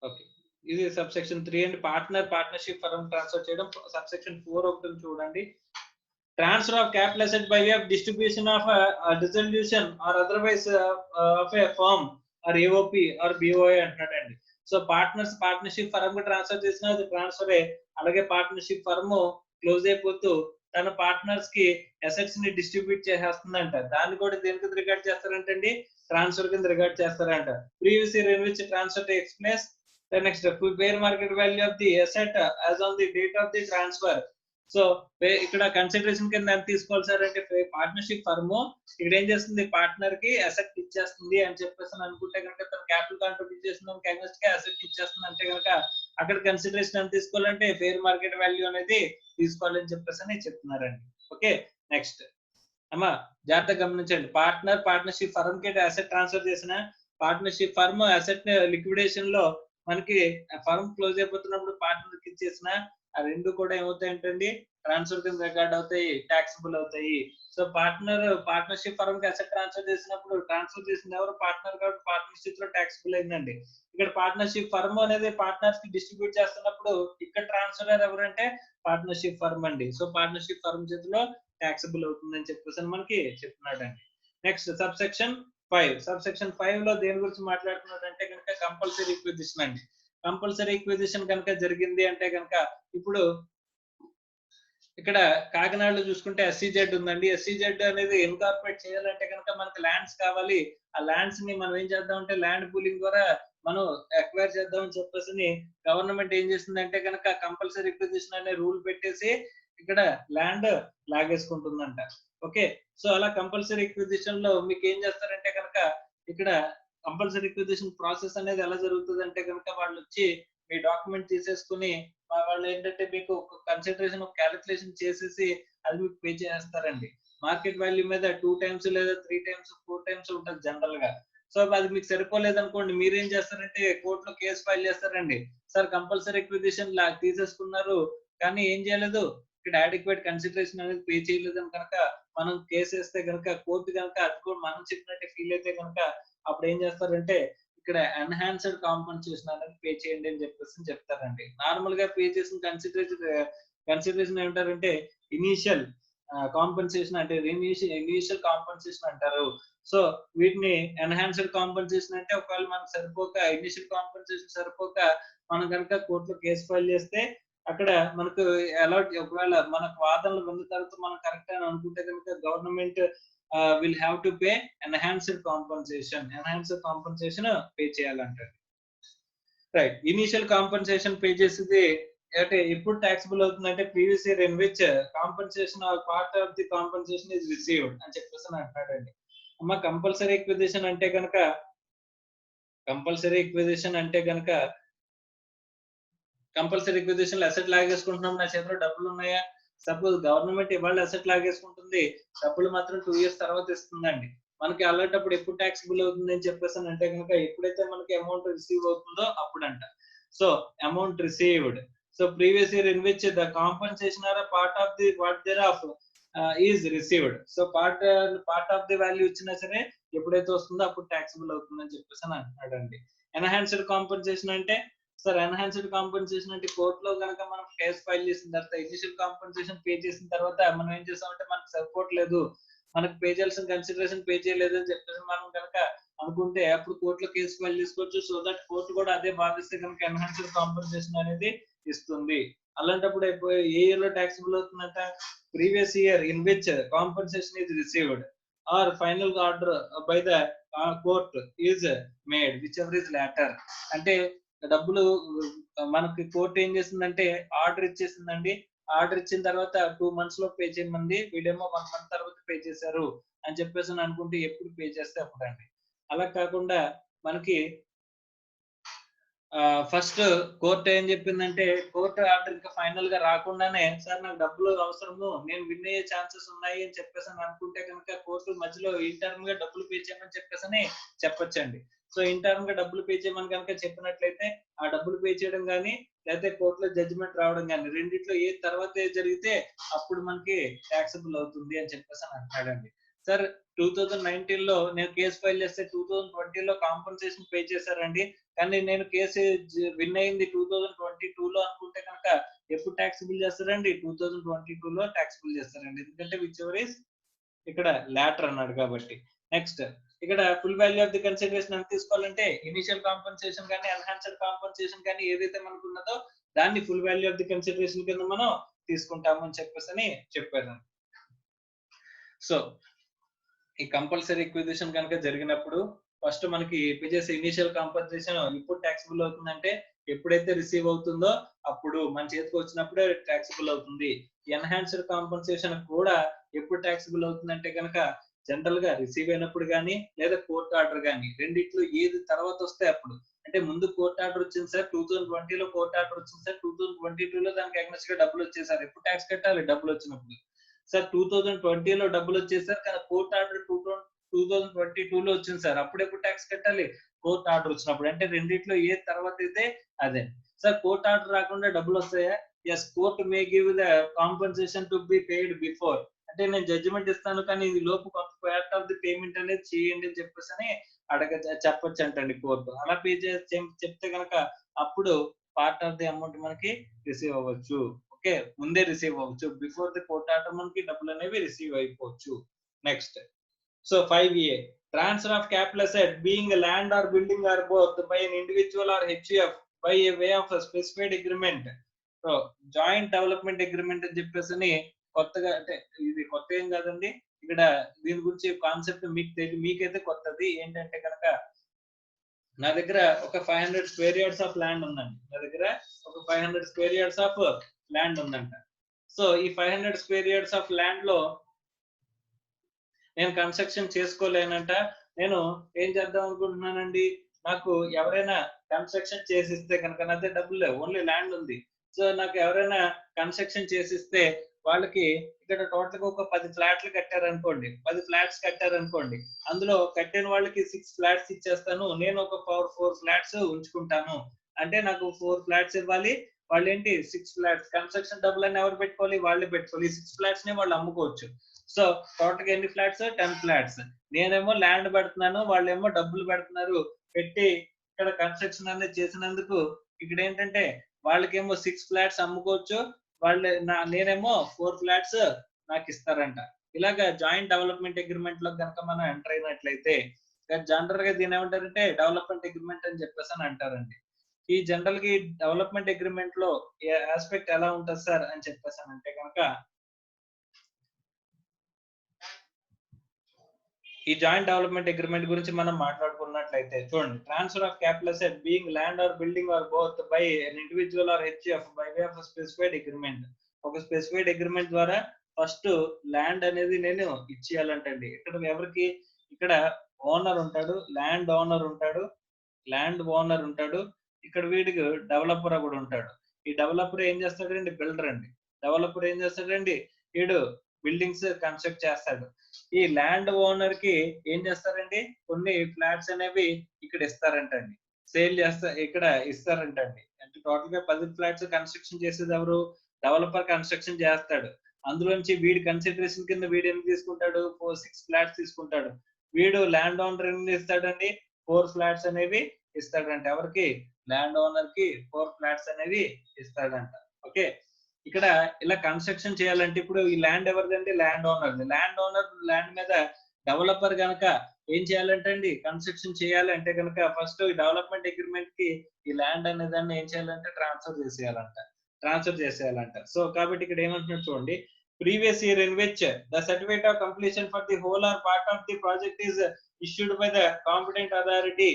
Okay, ఇది subsection 3 and partnership firm transfer చేయడం. subsection 4 ఒకటి చూడండి. Transfer of capital asset by way of distribution of a dissolution or otherwise of a firm or AOP or BOI అంటున్నాడండి. So partnership firm కి transfer చేసిన transfer అలాగే partnership firm close అయిపోతూ తన partners కి అసెట్స్ ని డిస్ట్రిబ్యూట్ చేసేస్తుందంట. దాన్ని కూడా దేనికి రిగార్డ్ చేస్తారంటండి, ట్రాన్స్ఫర్ కింద రిగార్డ్ చేస్తారంట. Previous year in which transfer takes place. Next fair market value of the asset as on the date of the transfer. So ఇక్కడ కన్సిడరేషన్ కింద ఎంత తీసుకోవాలి సార్ అంటే పార్ట్నర్షిప్ ఫర్మ్ ఇక్కడ ఏం చేస్తుంది, పార్ట్నర్ కి అసెట్ ఇచ్చేస్తుంది అని చెప్పేసి అనుకుంటే కనుక తన క్యాపిటల్ కాంట్రిబ్యూట్ చేసిన అగైన్స్ కి అసెట్ ఇచ్చేస్తుంది అంటే కనుక అక్కడ కన్సిడరేషన్ ఎంత తీసుకోవాలంటే ఫేర్ మార్కెట్ వాల్యూ అనేది తీసుకోవాలని చెప్పేసి చెప్తున్నారండి. ఓకే నెక్స్ట్ అమ్మా జాగ్రత్తగా గమనించండి. పార్ట్నర్షిప్ ఫర్మ్ కి అసెట్ ట్రాన్స్ఫర్ చేసిన పార్ట్నర్షిప్ ఫర్మ్ అసెట్ లిక్విడేషన్ లో మనకి ఫర్మ్ క్లోజ్ అయిపోతున్నప్పుడు పార్ట్నర్ కి ఇచ్చేసిన ఆ రెండు కూడా ఏమవుతాయంటండి, ట్రాన్స్ఫర్ కింద రికార్డ్ అవుతాయి, టాక్సిబుల్ అవుతాయి. సో పార్ట్నర్షిప్ ఫర్మ్ కి అసెట్ ట్రాన్స్ఫర్ చేసినప్పుడు ట్రాన్స్ఫర్ చేసింది ఎవరు, పార్ట్నర్ కాబట్టి పార్ట్నర్షిప్ లో టాక్సిబుల్ అయిందండి. ఇక్కడ పార్ట్నర్షిప్ ఫర్మ్ అనేది పార్ట్నర్స్ కి డిస్ట్రిబ్యూట్ చేస్తున్నప్పుడు ఇక్కడ ట్రాన్స్ఫర్ ఎవరంటే పార్ట్నర్షిప్ ఫర్మ్ అండి. సో పార్ట్నర్షిప్ ఫర్మ్ చేతిలో టాక్సిబుల్ అవుతుందని చెప్పేసి మనకి చెప్తున్నాడండి. నెక్స్ట్ సబ్సెక్షన్ 5 లో దేని గురించి మాట్లాడుతున్నాడంటే కనుక కంపల్సరీ ఈక్విజిషన్ అండి. కంపల్సరీ ఈక్విజిషన్ కనుక జరిగింది అంటే కనుక ఇప్పుడు ఇక్కడ కాకినాడలో చూసుకుంటే SEZ ఉందండి. SEZ అనేది ఇన్కార్పొరేట్ చేయాలంటే కనుక మనకి ల్యాండ్స్ కావాలి. ఆ ల్యాండ్స్ ని మనం ఏం చేద్దాం అంటే ల్యాండ్ పూలింగ్ ద్వారా మనం అక్వైర్ చేద్దామని చెప్పేసి గవర్నమెంట్ ఏం చేస్తుందంటే కనుక కంపల్సరీ ఈక్విజిషన్ అనే రూల్ పెట్టేసి ఇక్కడ ల్యాండ్ లాగేసుకుంటుందంట. ఓకే, సో అలా కంపల్సరీ ఈక్విజిషన్ లో మీకు ఏం చేస్తారంటే కనుక ఇక్కడ కంపల్సరీ ఈక్విజిషన్ ప్రాసెస్ అనేది ఎలా జరుగుతుంది అంటే కనుక వాళ్ళు వచ్చి మీ డాక్యుమెంట్ తీసేసుకుని వాళ్ళు ఏంటంటే మీకు కన్సిడరేషన్ క్యాలిక్యులేషన్ చేసేసి అది మీకు పే చేస్తారండి. మార్కెట్ వాల్యూ మీద 2 times లేదా 3 times 4 times ఉంటుంది జనరల్ గా. సో అది మీకు సరిపోలేదు అనుకోండి, మీరేం చేస్తారంటే కోర్టులో కేసు ఫైల్ చేస్తారండి. సార్ కంపల్సరీ ఎక్విజిషన్ తీసేసుకున్నారు కానీ ఏం చేయలేదు, ఇక్కడ అడిక్వేట్ కన్సిడరేషన్ అనేది పే చేయలేదు అని కనుక మనం కేసు వేస్తే కనుక కోర్టు కనుక అది కూడా మనం చెప్పినట్టే ఫీల్ అయితే కనుక అప్పుడు ఏం చేస్తారంటే ఇక్కడ ఎన్హాన్స్డ్ కాంపన్సేషన్ అనేది పే చేయండి అని చెప్పేసి చెప్తారండి. నార్మల్ గా పే చేసిన కన్సిడరేషన్ ఏమంటారంటే ఇనీషియల్ కాంపన్సేషన్ అంటే ఇనీషియల్ కాంపన్సేషన్ అంటారు. సో వీటిని ఎన్హాన్స్డ్ కాంపన్సేషన్ అంటే ఒకవేళ మనకు సరిపోక ఇనీషియల్ కాంపన్సేషన్ సరిపోక మనం కనుక కోర్టులో కేసు ఫైల్ చేస్తే అక్కడ మనకు అలౌట్ ఒకవేళ మనకు వాదనలు విన్న తర్వాత మనం కరెక్ట్ అని అనుకుంటే కనుక government will have to pay enhanced compensation pay చేయాలంటారు. రైట్, ఇనిషియల్ కాంపన్సేషన్ పే చేసేది అంటే ఎప్పుడు టాక్సిబుల్ అవుతుందంటే previous year in which compensation or part of the compensation is received అని చెప్పేసి అంటాడండి. అమ్మ కంపల్సరీ ఎక్విజిషన్ అంటే కనుక కంపల్సరీ రిక్విజిషన్ లో అసెట్ లాగేసుకుంటున్నాం, నా చేతిలో డబ్బులు ఉన్నాయా? సపోజ్ గవర్నమెంట్ ఇవాళ అసెట్ లాగేసుకుంటుంది, డబ్బులు మాత్రం 2 years తర్వాత ఇస్తుందండి. మనకి అలాంటప్పుడు ఎప్పుడు ట్యాక్సిబుల్ అవుతుంది అని చెప్పేసి అంటే కనుక ఎప్పుడైతే మనకి అమౌంట్ రిసీవ్ అవుతుందో అప్పుడంట. So amount received. So previous year in which the compensation or part of the what there of is received. So part of the value ఇచ్చినా సరే ఎప్పుడైతే వస్తుందో అప్పుడు ట్యాక్సిబుల్ అవుతుందని చెప్పేసి అని అంటున్నాడండి. ఎన్హాన్స్డ్ కాంపన్సేషన్ అంటే సార్ ఎన్హాన్స్డ్ కాంపన్సేషన్ అంటే కోర్టులో కనుక మనం కేసు ఫైల్ చేసిన తర్వాత ఇనిషియల్ కాంపన్సేషన్ పే చేసిన తర్వాత మనం ఏం చేస్తామంటే మనకు సరిపోవట్లేదు, మనకు పే చేయాల్సిన కన్సిడరేషన్ పే చేయలేదు అని చెప్పేసి మనం కనుక అనుకుంటే అప్పుడు కోర్టులో కేసు ఫైల్ చేసుకోవచ్చు. సో దట్ కోర్టు కూడా అదే భావిస్తే కనుక ఎన్హాన్స్డ్ కాంపన్సేషన్ అనేది ఇస్తుంది. అలాంటప్పుడు ఏ ఇయర్ లో ట్యాక్సిబుల్ అవుతుందంట? Previous year in which compensation is received or final order by the court is made whichever is later. అంటే డబ్బులు మనకి కోర్టు ఏం చేసిందంటే ఆర్డర్ ఇచ్చేసిందండి. ఆర్డర్ ఇచ్చిన తర్వాత 2 months లో పే చేయమంది, వీడేమో 1 month తర్వాత పే చేశారు అని చెప్పేసి అనుకుంటే ఎప్పుడు పే చేస్తే అప్పుడండి. అలా కాకుండా మనకి ఫస్ట్ కోర్టు ఏం చెప్పిందంటే కోర్టు ఆర్డర్ ఇంకా ఫైనల్ గా రాకుండానే సార్ నాకు డబ్బులు అవసరము, నేను విన్ అయ్యే ఛాన్సెస్ ఉన్నాయి అని చెప్పేసి అనుకుంటే కనుక కోర్టు మధ్యలో ఇంటర్మ్ గా డబ్బులు పే చేయమని చెప్పేసి చెప్పొచ్చండి. సో ఇంటర్మ్ గా డబ్బులు పే చేయమని కనుక చెప్పినట్లయితే ఆ డబ్బులు పే చేయడం కానీ లేకపోతే కోర్టులో జడ్జిమెంట్ రావడం కానీ రెండిట్లో ఏ తర్వాత ఏది జరిగితే అప్పుడు మనకి ట్యాక్సబుల్ అవుతుంది అని చెప్పేసి అంటున్నాడండి. సార్ 2019 లో నేను కేసు ఫైల్ చేస్తే 2020 లో కాంపన్సేషన్ పే చేశారండి, కానీ నేను కేసు విన్ అయింది 2022 లో అనుకుంటే కనుక ఎప్పుడు ట్యాక్సిబుల్ చేస్తారండి? 2022 లో ట్యాక్సిబుల్ చేస్తారండి, ఎందుకంటే విచ్ ఎవర్ ఇస్ ఇక్కడ లాటర్ అన్నాడు కాబట్టి. నెక్స్ట్ ఇక్కడ full value of the consideration ఎంత తీసుకోవాలంటే ఇనిషియల్ కాంపన్సేషన్ కానీ ఎన్హాన్స్డ్ కాంపన్సేషన్ కానీ ఏదైతే మనకు ఉన్నదో దాన్ని full value of the consideration కింద మనం తీసుకుంటాము అని చెప్పేసి చెప్పారు. సో ఈ కంపల్సరీ రిక్విజిషన్ కనుక జరిగినప్పుడు ఫస్ట్ మనకి పే చేసే ఇనిషియల్ కాంపన్సేషన్ ఎప్పుడు ట్యాక్సిబుల్ అవుతుందంటే ఎప్పుడైతే రిసీవ్ అవుతుందో అప్పుడు మన చేతికి వచ్చినప్పుడే ట్యాక్సిబుల్ అవుతుంది. ఎన్హాన్స్డ్ కాంపన్సేషన్ కూడా ఎప్పుడు ట్యాక్సిబుల్ అవుతుందంటే కనుక జనరల్ గా రిసీవ్ అయినప్పుడు కానీ లేదా కోర్ట్ ఆర్డర్ కానీ రెండిట్లో ఏది తర్వాత వస్తే అప్పుడు. అంటే ముందు కోర్ట్ ఆర్డర్ వచ్చింది సార్ 2020 లో కోర్ట్ ఆర్డర్ వచ్చింది సార్ 2022 లో దానికి అగ్నెస్ట్ గా డబ్బులు వచ్చేసారు, ఎప్పుడు ట్యాక్స్ కట్టాలి? డబ్బులు వచ్చినప్పుడు. సార్ 2020 లో డబ్బులు వచ్చేసారు కానీ కోర్ట్ ఆర్డర్ 2022 లో వచ్చింది సార్, అప్పుడు ఎప్పుడు ట్యాక్స్ కట్టాలి? కోర్ట్ ఆర్డర్ వచ్చినప్పుడు. అంటే రెండిట్లో ఏ తర్వాత అయితే అదే. సార్ కోర్ట్ ఆర్డర్ రాకుండా డబ్బులు వస్తాయా? Yes, court may give the compensation to be paid before. అంటే నేను జడ్జిమెంట్ ఇస్తాను కానీ ఇది లోపు కొంత పార్ట్ ఆఫ్ ది పేమెంట్ అనేది చేయండి అని చెప్పేసి చెప్పొచ్చు అంటండి కోర్టు. అలా పే చెప్తే కనుక అప్పుడు పార్ట్ ఆఫ్ ది అమౌంట్ మనకి రిసీవ్ అవ్వచ్చు. ఓకే, ముందే రిసీవ్ అవ్వచ్చు, బిఫోర్ ది కోర్ట్ ఆర్డర్ మనకి డబ్బులు అనేవి రిసీవ్ అయిపోవచ్చు. Next so 5A transfer of capital asset being land or building or both by an individual or HUF by a way of a specified agreement. So joint development agreement అని చెప్పేసి కొత్తగా, అంటే ఇది కొత్త ఏం కాదండి, ఇక్కడ దీని గురించి కాన్సెప్ట్ మీకైతే కొత్తది ఏంటంటే కనుక నా దగ్గర ఒక 500 square yards ఆఫ్ ల్యాండ్ ఉందండి, నా దగ్గర ఒక 500 square yards ఆఫ్ ల్యాండ్ ఉందంట. సో ఈ 500 square yards ఆఫ్ ల్యాండ్ లో నేను కన్స్ట్రక్షన్ చేసుకోలేనంట. నేను ఏం చేద్దాం అనుకుంటున్నానండి, నాకు ఎవరైనా కన్స్ట్రక్షన్ చేసిస్తే కనుక నా దగ్గర డబ్బులు లేవు, ఓన్లీ ల్యాండ్ ఉంది. సో నాకు ఎవరైనా కన్స్ట్రక్షన్ చేసిస్తే వాళ్ళకి ఇక్కడ టోటల్ గా ఒక 10 ఫ్లాట్లు కట్టారనుకోండి, 10 ఫ్లాట్స్ కట్టారనుకోండి, అందులో కట్టిన వాళ్ళకి 6 ఫ్లాట్స్ ఇచ్చేస్తాను, నేను ఒక 4 ఫ్లాట్స్ ఉంచుకుంటాను. అంటే నాకు 4 ఫ్లాట్స్ ఇవ్వాలి, వాళ్ళు ఏంటి 6 ఫ్లాట్స్ కన్స్ట్రక్షన్ డబ్బులు అని ఎవరు పెట్టుకోవాలి? వాళ్ళే పెట్టుకోవాలి. 6 ఫ్లాట్స్ ని వాళ్ళు అమ్ముకోవచ్చు. సో టోటల్ గా ఎన్ని ఫ్లాట్స్? 10 ఫ్లాట్స్. నేనేమో ల్యాండ్ పెడుతున్నాను, వాళ్ళేమో డబ్బులు పెడుతున్నారు, పెట్టి ఇక్కడ కన్స్ట్రక్షన్ అనేది చేసినందుకు ఇక్కడ ఏంటంటే వాళ్ళకేమో 6 ఫ్లాట్స్ అమ్ముకోవచ్చు, నేనేమో 4 ఫ్లాట్స్ నాకు ఇస్తారంట. ఇలాగా జాయింట్ డెవలప్మెంట్ అగ్రిమెంట్ లో కనుక మనం ఎంటర్ అయినట్లయితే జనరల్ గా దీని ఏమంటారంటే డెవలప్మెంట్ అగ్రిమెంట్ అని చెప్పేసి అంటారండి. ఈ జనరల్ గా డెవలప్మెంట్ అగ్రిమెంట్ లో ఆస్పెక్ట్ ఎలా ఉంటుంది సార్ అని చెప్పేసి అంటే కనుక ఈ జాయింట్ డెవలప్మెంట్ అగ్రిమెంట్ గురించి మనం మాట్లాడుకున్నట్లయితే చూడండి, transfer of capital asset being land or building or both by an individual or HUF by way of a specified agreement. ఒక స్పెసిఫైడ్ అగ్రిమెంట్ ద్వారా ఫస్ట్ ల్యాండ్ అనేది నేను ఇచ్చేయాలంటండి. ఇక్కడ ఎవరికి? ఇక్కడ ఓనర్ ఉంటాడు, ల్యాండ్ ఓనర్ ఉంటాడు, ఇక్కడ వీడికి డెవలపర్ కూడా ఉంటాడు. ఈ డెవలపర్ ఏం చేస్తాడండి? బిల్డర్ అండి. డెవలపర్ ఏం చేస్తాడండి? వీడు బిల్డింగ్స్ కన్స్ట్రక్ట్ చేస్తాడు. ఈ ల్యాండ్ ఓనర్ కి ఏం చేస్తారండి? కొన్ని ఫ్లాట్స్ అనేవి ఇక్కడ ఇస్తారంటండి. సేల్ చేస్తా ఇక్కడ ఇస్తారంటండి. అంటే టోటల్ గా 10 ఫ్లాట్స్ కన్స్ట్రక్షన్ చేసేది ఎవరు? డెవలపర్ కన్స్ట్రక్షన్ చేస్తాడు. అందులోంచి వీడి కన్సిడరేషన్ కింద వీడు ఎన్ని తీసుకుంటాడు? 6 ఫ్లాట్స్ తీసుకుంటాడు. వీడు ల్యాండ్ ఓనర్ ఎన్ని ఇస్తాడండి? 4 ఫ్లాట్స్ అనేవి ఇస్తాడంట. ఎవరికి? ల్యాండ్ ఓనర్ కి 4 ఫ్లాట్స్ అనేవి ఇస్తాడంట. ఓకే. ఇక్కడ ఇలా కన్స్ట్రక్షన్ చేయాలంటే ఇప్పుడు ఈ ల్యాండ్ ఎవరిదండి? Land owner. Land owner land మీద డెవలపర్ గనక ఏం చేయాలంటే అండి? కన్స్ట్రక్షన్ చేయాలంటే కనుక ఫస్ట్ డెవలప్మెంట్ అగ్రిమెంట్ కి ఈ ల్యాండ్ అనే దాన్ని ఏం చేయాలంటే ట్రాన్స్ఫర్ చేసేయాలంట. సో కాబట్టి ఇక్కడ ఏమంటున్నాడు చూడండి. Previous year in which the certificate of completion for the whole or part of the project is issued by the competent authority.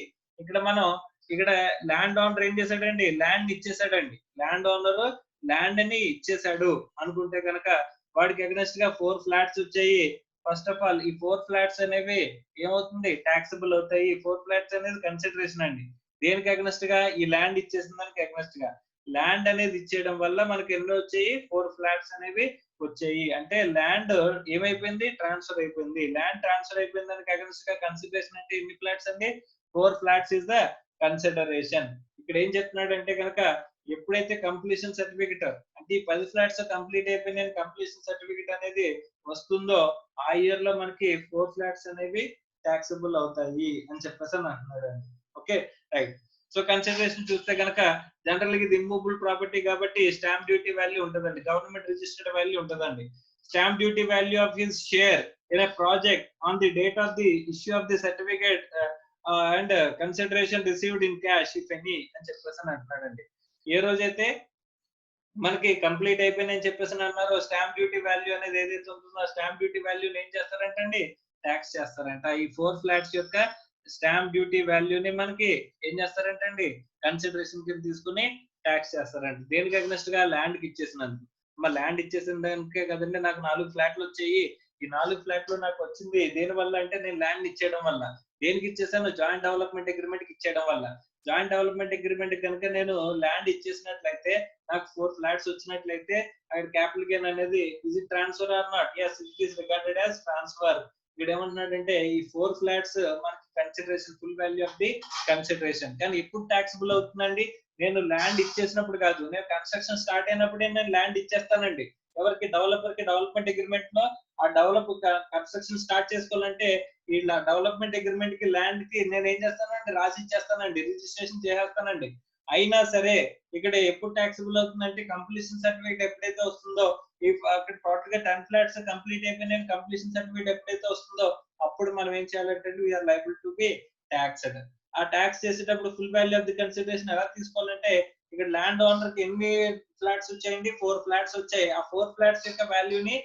ఇక్కడ ల్యాండ్ ఓనర్ ఏం చేశాడండి? ల్యాండ్ ఇచ్చేసాడండి. ల్యాండ్ ఓనర్ ల్యాండ్ ని ఇచ్చేసాడు అనుకుంటే కనుక వాడికి అగెనెస్ట్ గా 4 ఫ్లాట్స్ వచ్చాయి. ఫస్ట్ ఆఫ్ ఆల్ ఈ 4 ఫ్లాట్స్ అనేవి ఏమవుతుంది? టాక్సబుల్ అవుతాయి. 4 ఫ్లాట్స్ అనేది కన్సిడరేషన్ అండి. దేనికి అగెనెస్ట్ గా? ఈ ల్యాండ్ ఇచ్చేసిన దానికి అగెనెస్ట్ గా. ల్యాండ్ అనేది ఇచ్చేయడం వల్ల మనకి ఎన్ని వచ్చాయి? 4 ఫ్లాట్స్ అనేవి వచ్చాయి. అంటే ల్యాండ్ ఏమైపోయింది? ట్రాన్స్ఫర్ అయిపోయింది. ల్యాండ్ ట్రాన్స్ఫర్ అయిపోయింది దానికి అగెనెస్ట్ గా కన్సిడరేషన్ అంటే ఎన్ని ఫ్లాట్స్ అండి? 4 ఫ్లాట్స్ ఇస్ ద కన్సిడరేషన్. ఇక్కడ ఏం చెప్తున్నాడు అంటే కనుక ఎప్పుడైతే కంప్లీషన్ సర్టిఫికెట్ అంటే ఈ 10 ఫ్లాట్స్ కంప్లీట్ అయిపోయిన కంప్లీషన్ సర్టిఫికెట్ అనేది వస్తుందో ఆ ఇయర్ లో మనకి 4 ఫ్లాట్స్ అనేవి టాక్సబుల్ అవుతాయి అని చెప్పేసి అంటున్నాడు అండి. Okay right. సో కన్సిడరేషన్ చూస్తే కనుక జనరల్ గా ఇది ఇమ్మూవబుల్ ప్రాపర్టీ కాబట్టి స్టాంప్ డ్యూటీ వాల్యూ ఉంటుందండి. గవర్నమెంట్ రిజిస్టర్డ్ వాల్యూ ఉంటుందండి. Stamp duty value of his share in a project on the date of the issue of the certificate and consideration received in cash if any అని చెప్పేసి అంటున్నాడండి. ఏ రోజైతే మనకి complete అయిపోయిందని చెప్పేసి అన్నారు స్టాంప్ డ్యూటీ వాల్యూ అనేది ఏదైతే ఉంటుందో స్టాంప్ డ్యూటీ వాల్యూ ఏం చేస్తారంటండి? ట్యాక్స్ చేస్తారంట. ఈ 4 ఫ్లాట్స్ యొక్క స్టాంప్ డ్యూటీ వాల్యూని మనకి ఏం చేస్తారంటండి? కన్సిడరేషన్ కింద తీసుకుని ట్యాక్స్ చేస్తారంట. దేనికి అగెనెస్ట్ గా? ల్యాండ్ కి ఇచ్చేసినందుకు. మరి ల్యాండ్ ఇచ్చేసిన దానికే కదండి నాకు 4 ఫ్లాట్లు వచ్చాయి. ఈ 4 ఫ్లాట్లు నాకు వచ్చింది దేని వల్ల అంటే నేను ల్యాండ్ ఇచ్చేయడం వల్ల. దేనికి ఇచ్చేసాను? జాయింట్ డెవలప్మెంట్ అగ్రిమెంట్ కి ఇచ్చేయడం వల్ల. జాయింట్ డెవలప్మెంట్ అగ్రిమెంట్ కనుక నేను ల్యాండ్ ఇచ్చేసినట్లయితే నాకు 4 ఫ్లాట్స్ వచ్చినట్లయితే అక్కడ క్యాపిటల్ గెయిన్ అనేది is it transfer or not? yes it is regarded as transfer. ఇక్కడ ఏమంటున్నాడంటే ఈ 4 ఫ్లాట్స్ మనకి consideration full value of the consideration. కానీ ఎప్పుడు టాక్సబుల్ అవుతుందండి? నేను ల్యాండ్ ఇచ్చేసినప్పుడు కాదు, నేను కన్స్ట్రక్షన్ స్టార్ట్ అయినప్పుడే నేను ల్యాండ్ ఇచ్చేస్తానండి. ఎవరికి? డెవలపర్ కి. డెవలప్మెంట్ అగ్రిమెంట్ లో ఆ కన్స్ట్రక్షన్ స్టార్ట్ చేసుకోవాలంటే ఈ డెవలప్మెంట్ అగ్రిమెంట్ కి ల్యాండ్ కి నేను ఏం చేస్తానండి? రాసి ఇచ్చేస్తానండి, రిజిస్ట్రేషన్ చేసేస్తానండి. అయినా సరే ఇక్కడ ఎప్పుడు టాక్సబుల్ అవుతుందంటే కంప్లీషన్ సర్టిఫికేట్ ఎప్పుడైతే వస్తుందో అక్కడ టోటల్ గా 10 ఫ్లాట్స్ కంప్లీట్ అయిపోయిన కంప్లీషన్ సర్టిఫికేట్ ఎప్పుడైతే వస్తుందో అప్పుడు మనం ఏం చేయాలంటే we are liable to be taxed. ఆ ట్యాక్స్ చేసేటప్పుడు full value of the consideration ఎలా తీసుకోవాలంటే ఇక్కడ ల్యాండ్ ఓనర్ కి ఎన్ని ఫ్లాట్స్ వచ్చాయండి? 4 ఫ్లాట్స్ వచ్చాయి. ఆ 4 ఫ్లాట్స్ యొక్క వాల్యూని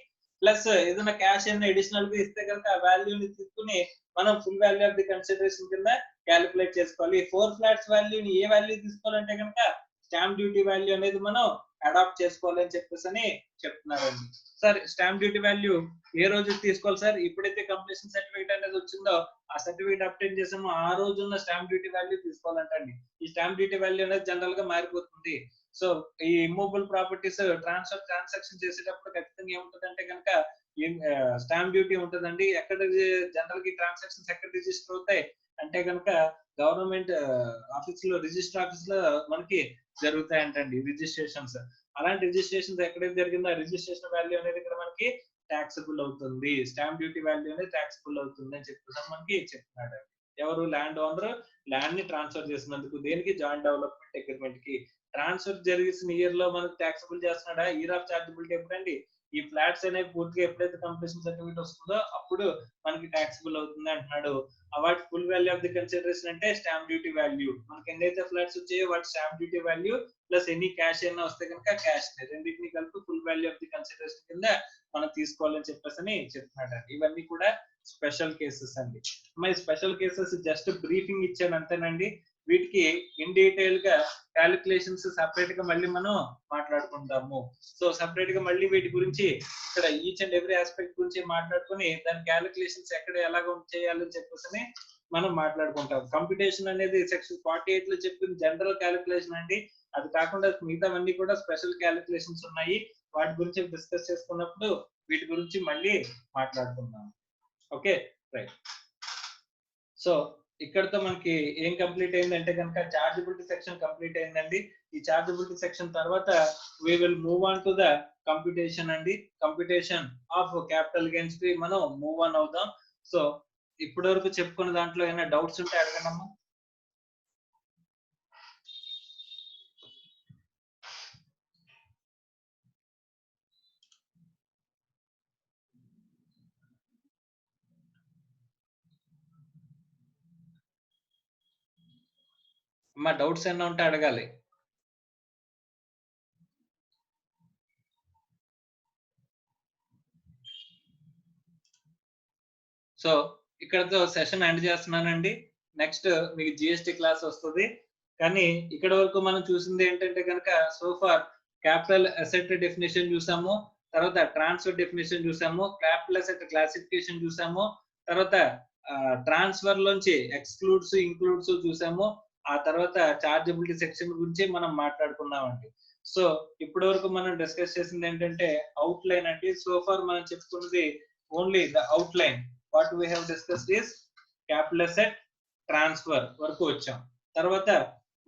ప్లస్ ఏదైనా క్యాష్ ఏమైనా అడిషనల్ గా ఇస్తే కనుక ఆ వాల్యూని తీసుకుని మనం full value of the consideration కింద క్యాలిక్యులేట్ చేసుకోవాలి. 4 ఫ్లాట్స్ వాల్యూని ఏ వాల్యూ తీసుకోవాలంటే కనుక స్టాంప్ డ్యూటీ వాల్యూ అనేది మనం అడాప్ట్ చేసుకోవాలని చెప్పేసి అని చెప్తున్నారండి. సార్ స్టాంప్ డ్యూటీ వాల్యూ ఏ రోజు తీసుకోవాలి సార్? ఎప్పుడైతే కంప్లీషన్ సర్టిఫికేట్ అనేది వచ్చిందో ఆ సర్టిఫికేట్ అప్డేట్ చేసామో ఆ రోజు ఉన్న స్టాంప్ డ్యూటీ వాల్యూ తీసుకోవాలంటండి. ఈ స్టాంప్ డ్యూటీ వాల్యూ అనేది జనరల్ గా మారిపోతుంది. సో ఈ ఇమ్మూవబుల్ ప్రాపర్టీస్ ట్రాన్సాక్షన్ చేసేటప్పుడు ఖచ్చితంగా ఏముంటదంటే కనుక స్టాంప్ డ్యూటీ ఉంటుందండి. ఎక్కడ జనరల్ గా ట్రాన్సాక్షన్స్ ఎక్కడ రిజిస్టర్ అవుతాయి అంటే కనుక గవర్నమెంట్ ఆఫీస్ లో రిజిస్టర్ ఆఫీస్ లో మనకి జరుగుతాయంటండి రిజిస్ట్రేషన్స్. అలాంటి రిజిస్ట్రేషన్స్ ఎక్కడైతే జరిగిందో ఆ రిజిస్ట్రేషన్ వాల్యూ అనేది ఇక్కడ మనకి ట్యాక్సబుల్ అవుతుంది. స్టాంప్ డ్యూటీ వాల్యూ అనేది ట్యాక్సబుల్ అవుతుంది అని చెప్పేసి మనకి చెప్తున్నాడు. ఎవరు? ల్యాండ్ ఓనర్ ల్యాండ్ ని ట్రాన్స్ఫర్ చేసినందుకు. దేనికి? జాయింట్ డెవలప్మెంట్ అగ్రిమెంట్ కి. ట్రాన్స్ఫర్ జరిగిన ఇయర్ లో మనకి ట్యాక్సబుల్ చేస్తున్నాడా? ఇయర్ ఆఫ్ చార్జబిలిటీ ఎప్పుడండి? ఈ ఫ్లాట్స్ అనేవి పూర్తిగా ఎప్పుడైతే కంప్లీషన్ సర్టిఫికేట్ వస్తుందో అప్పుడు మనకి ట్యాక్సబుల్ అవుతుంది అంటున్నాడు. వాటి full value of the consideration అంటే స్టాంప్ డ్యూటీ వాల్యూ. మనకి ఎన్నైతే ఫ్లాట్స్ వచ్చాయో వాటి స్టాంప్ డ్యూటీ వాల్యూ ప్లస్ ఎన్ని క్యాష్ అయినా వస్తే కనుక క్యాష్ రెండింటిని కలిపి full value of the consideration కింద మనం తీసుకోవాలని చెప్పేసి చెప్తున్నాడు. ఇవన్నీ కూడా స్పెషల్ కేసెస్ అండి. మరి స్పెషల్ కేసెస్ జస్ట్ బ్రీఫింగ్ ఇచ్చాను అంతేనండి. వీటికి ఇన్ డీటెయిల్ గా క్యాలిక్యులేషన్స్ సెపరేట్ గా మళ్ళీ మనం మాట్లాడుకుందాము. సో సెపరేట్ గా మళ్ళీ వీటి గురించి ఇక్కడ ఈచ్ అండ్ ఎవ్రీ ఆస్పెక్ట్ గురించి మాట్లాడుకుని దాని క్యాలిక్యులేషన్స్ ఎక్కడ ఎలాగ చేయాలని చెప్పేసి మనం మాట్లాడుకుంటాం. కంప్యూటేషన్ అనేది సెక్షన్ 48 లో చెప్పిన జనరల్ క్యాలిక్యులేషన్ అండి. అది కాకుండా మిగతావన్నీ కూడా స్పెషల్ క్యాలిక్యులేషన్స్ ఉన్నాయి. వాటి గురించి డిస్కస్ చేసుకున్నప్పుడు వీటి గురించి మళ్ళీ మాట్లాడుకుందాం. Okay, right. సో ఇక్కడతో మనకి ఏం కంప్లీట్ అయిందంటే కనుక చార్జబిలిటీ సెక్షన్ కంప్లీట్ అయిందండి. ఈ చార్జబిలిటీ సెక్షన్ తర్వాత we will move on to the computation అండి. కంప్యూటేషన్ ఆఫ్ క్యాపిటల్ గెయిన్స్ కి మనం మూవ్ ఆన్ అవుదాం. సో ఇప్పటి వరకు చెప్పుకున్న దాంట్లో ఏమైనా డౌట్స్ ఉంటే అడగనమ్మా. అమ్మా డౌట్స్ ఏమైనా ఉంటే అడగాలి. సో ఇక్కడతో సెషన్ ఎండ్ చేస్తున్నానండి. నెక్స్ట్ మీకు జిఎస్టి క్లాస్ వస్తుంది. కానీ ఇక్కడ వరకు మనం చూసింది ఏంటంటే కనుక సోఫార్ క్యాపిటల్ అసెట్ డెఫినేషన్ చూసాము, తర్వాత ట్రాన్స్ఫర్ డెఫినేషన్ చూసాము, క్యాపిటల్ అసెట్ క్లాసిఫికేషన్ చూసాము, తర్వాత ట్రాన్స్ఫర్ లోంచి ఎక్స్క్లూడ్స్ ఇంక్లూడ్స్ చూసాము, ఆ తర్వాత చార్జబిలిటీ సెక్షన్ గురించి మనం మాట్లాడుకున్నామండి. సో ఇప్పటి వరకు మనం డిస్కస్ చేసింది ఏంటంటే అవుట్ లైన్ అండి. సోఫార్ మనం చెప్పుకున్నది only the outline. What we have discussed is capital asset transfer వరకు వచ్చాం. తర్వాత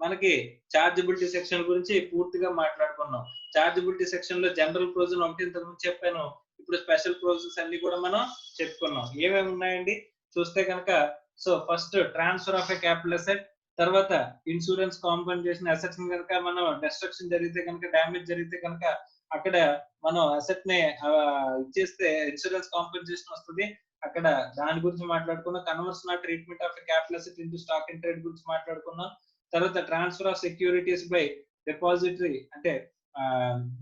మనకి చార్జబిలిటీ సెక్షన్ గురించి పూర్తిగా మాట్లాడుకున్నాం. చార్జబిలిటీ సెక్షన్ లో జనరల్ ప్రొవిజన్ ఒకటి ఇంతకుముందు చెప్పాను. ఇప్పుడు స్పెషల్ ప్రొవిజన్స్ అన్ని కూడా మనం చెప్పుకున్నాం. ఏమేమి ఉన్నాయండి చూస్తే కనుక, so first transfer of a capital asset, తర్వాత ఇన్సూరెన్స్ కాంపెన్సేషన్ అసెట్స్ కనుక మనం డిస్ట్రక్షన్ జరిగితే కనుక, డ్యామేజ్ జరిగితే కనుక అక్కడ మనం అసెట్ ని ఇచ్చేస్తే ఇన్సూరెన్స్ కాంపెన్సేషన్ వస్తుంది. అక్కడ దాని గురించి మాట్లాడుకున్నాం. Conversion of treatment of capital asset into stock and trade గురించి మాట్లాడుకున్నాం. తర్వాత transfer of securities by depository అంటే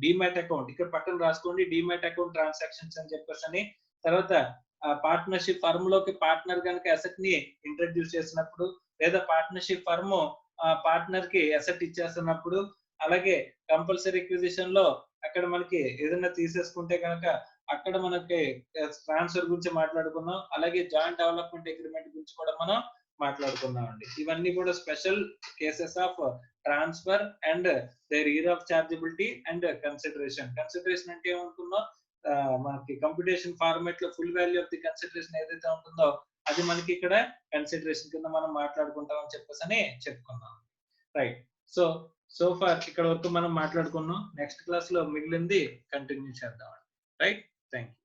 డిమాట్ అకౌంట్, ఇక్కడ పక్కన రాసుకోండి డిమాట్ అకౌంట్ ట్రాన్సాక్షన్స్ అని చెప్పేసి అని. తర్వాత పార్ట్నర్షిప్ ఫర్మ్ లోకి పార్ట్నర్ కనుక అసెట్ ని ఇంట్రడ్యూస్ చేసినప్పుడు, లేదా పార్ట్నర్షిప్ ఫర్మ్ పార్ట్నర్ కి అసెట్ ఇచ్చేస్తున్నప్పుడు, అలాగే కంపల్సరీ అక్విజిషన్ లో అక్కడ మనకి ఏదైనా తీసేసుకుంటే కనుక అక్కడ మనకి ట్రాన్స్ఫర్ గురించి మాట్లాడుకున్నాం. అలాగే జాయింట్ డెవలప్మెంట్ అగ్రిమెంట్ గురించి కూడా మనం మాట్లాడుకున్నాం అండి. ఇవన్నీ కూడా special cases of transfer and their year of chargeability and consideration. Consideration అంటే ఏమనుకున్నాం, మనకి కంప్యూటేషన్ ఫార్మాట్ లో full value of the consideration ఏదైతే ఉంటుందో అది మనకి ఇక్కడ కన్సిడరేషన్ కింద మనం మాట్లాడుకుంటాం అని చెప్పేసి అని చెప్పుకున్నాం. రైట్. సో ఫార్ ఇక్కడ వరకు మనం మాట్లాడుకున్నాం. నెక్స్ట్ క్లాస్ లో మిగిలింది కంటిన్యూ చేద్దాం. రైట్. Thank you.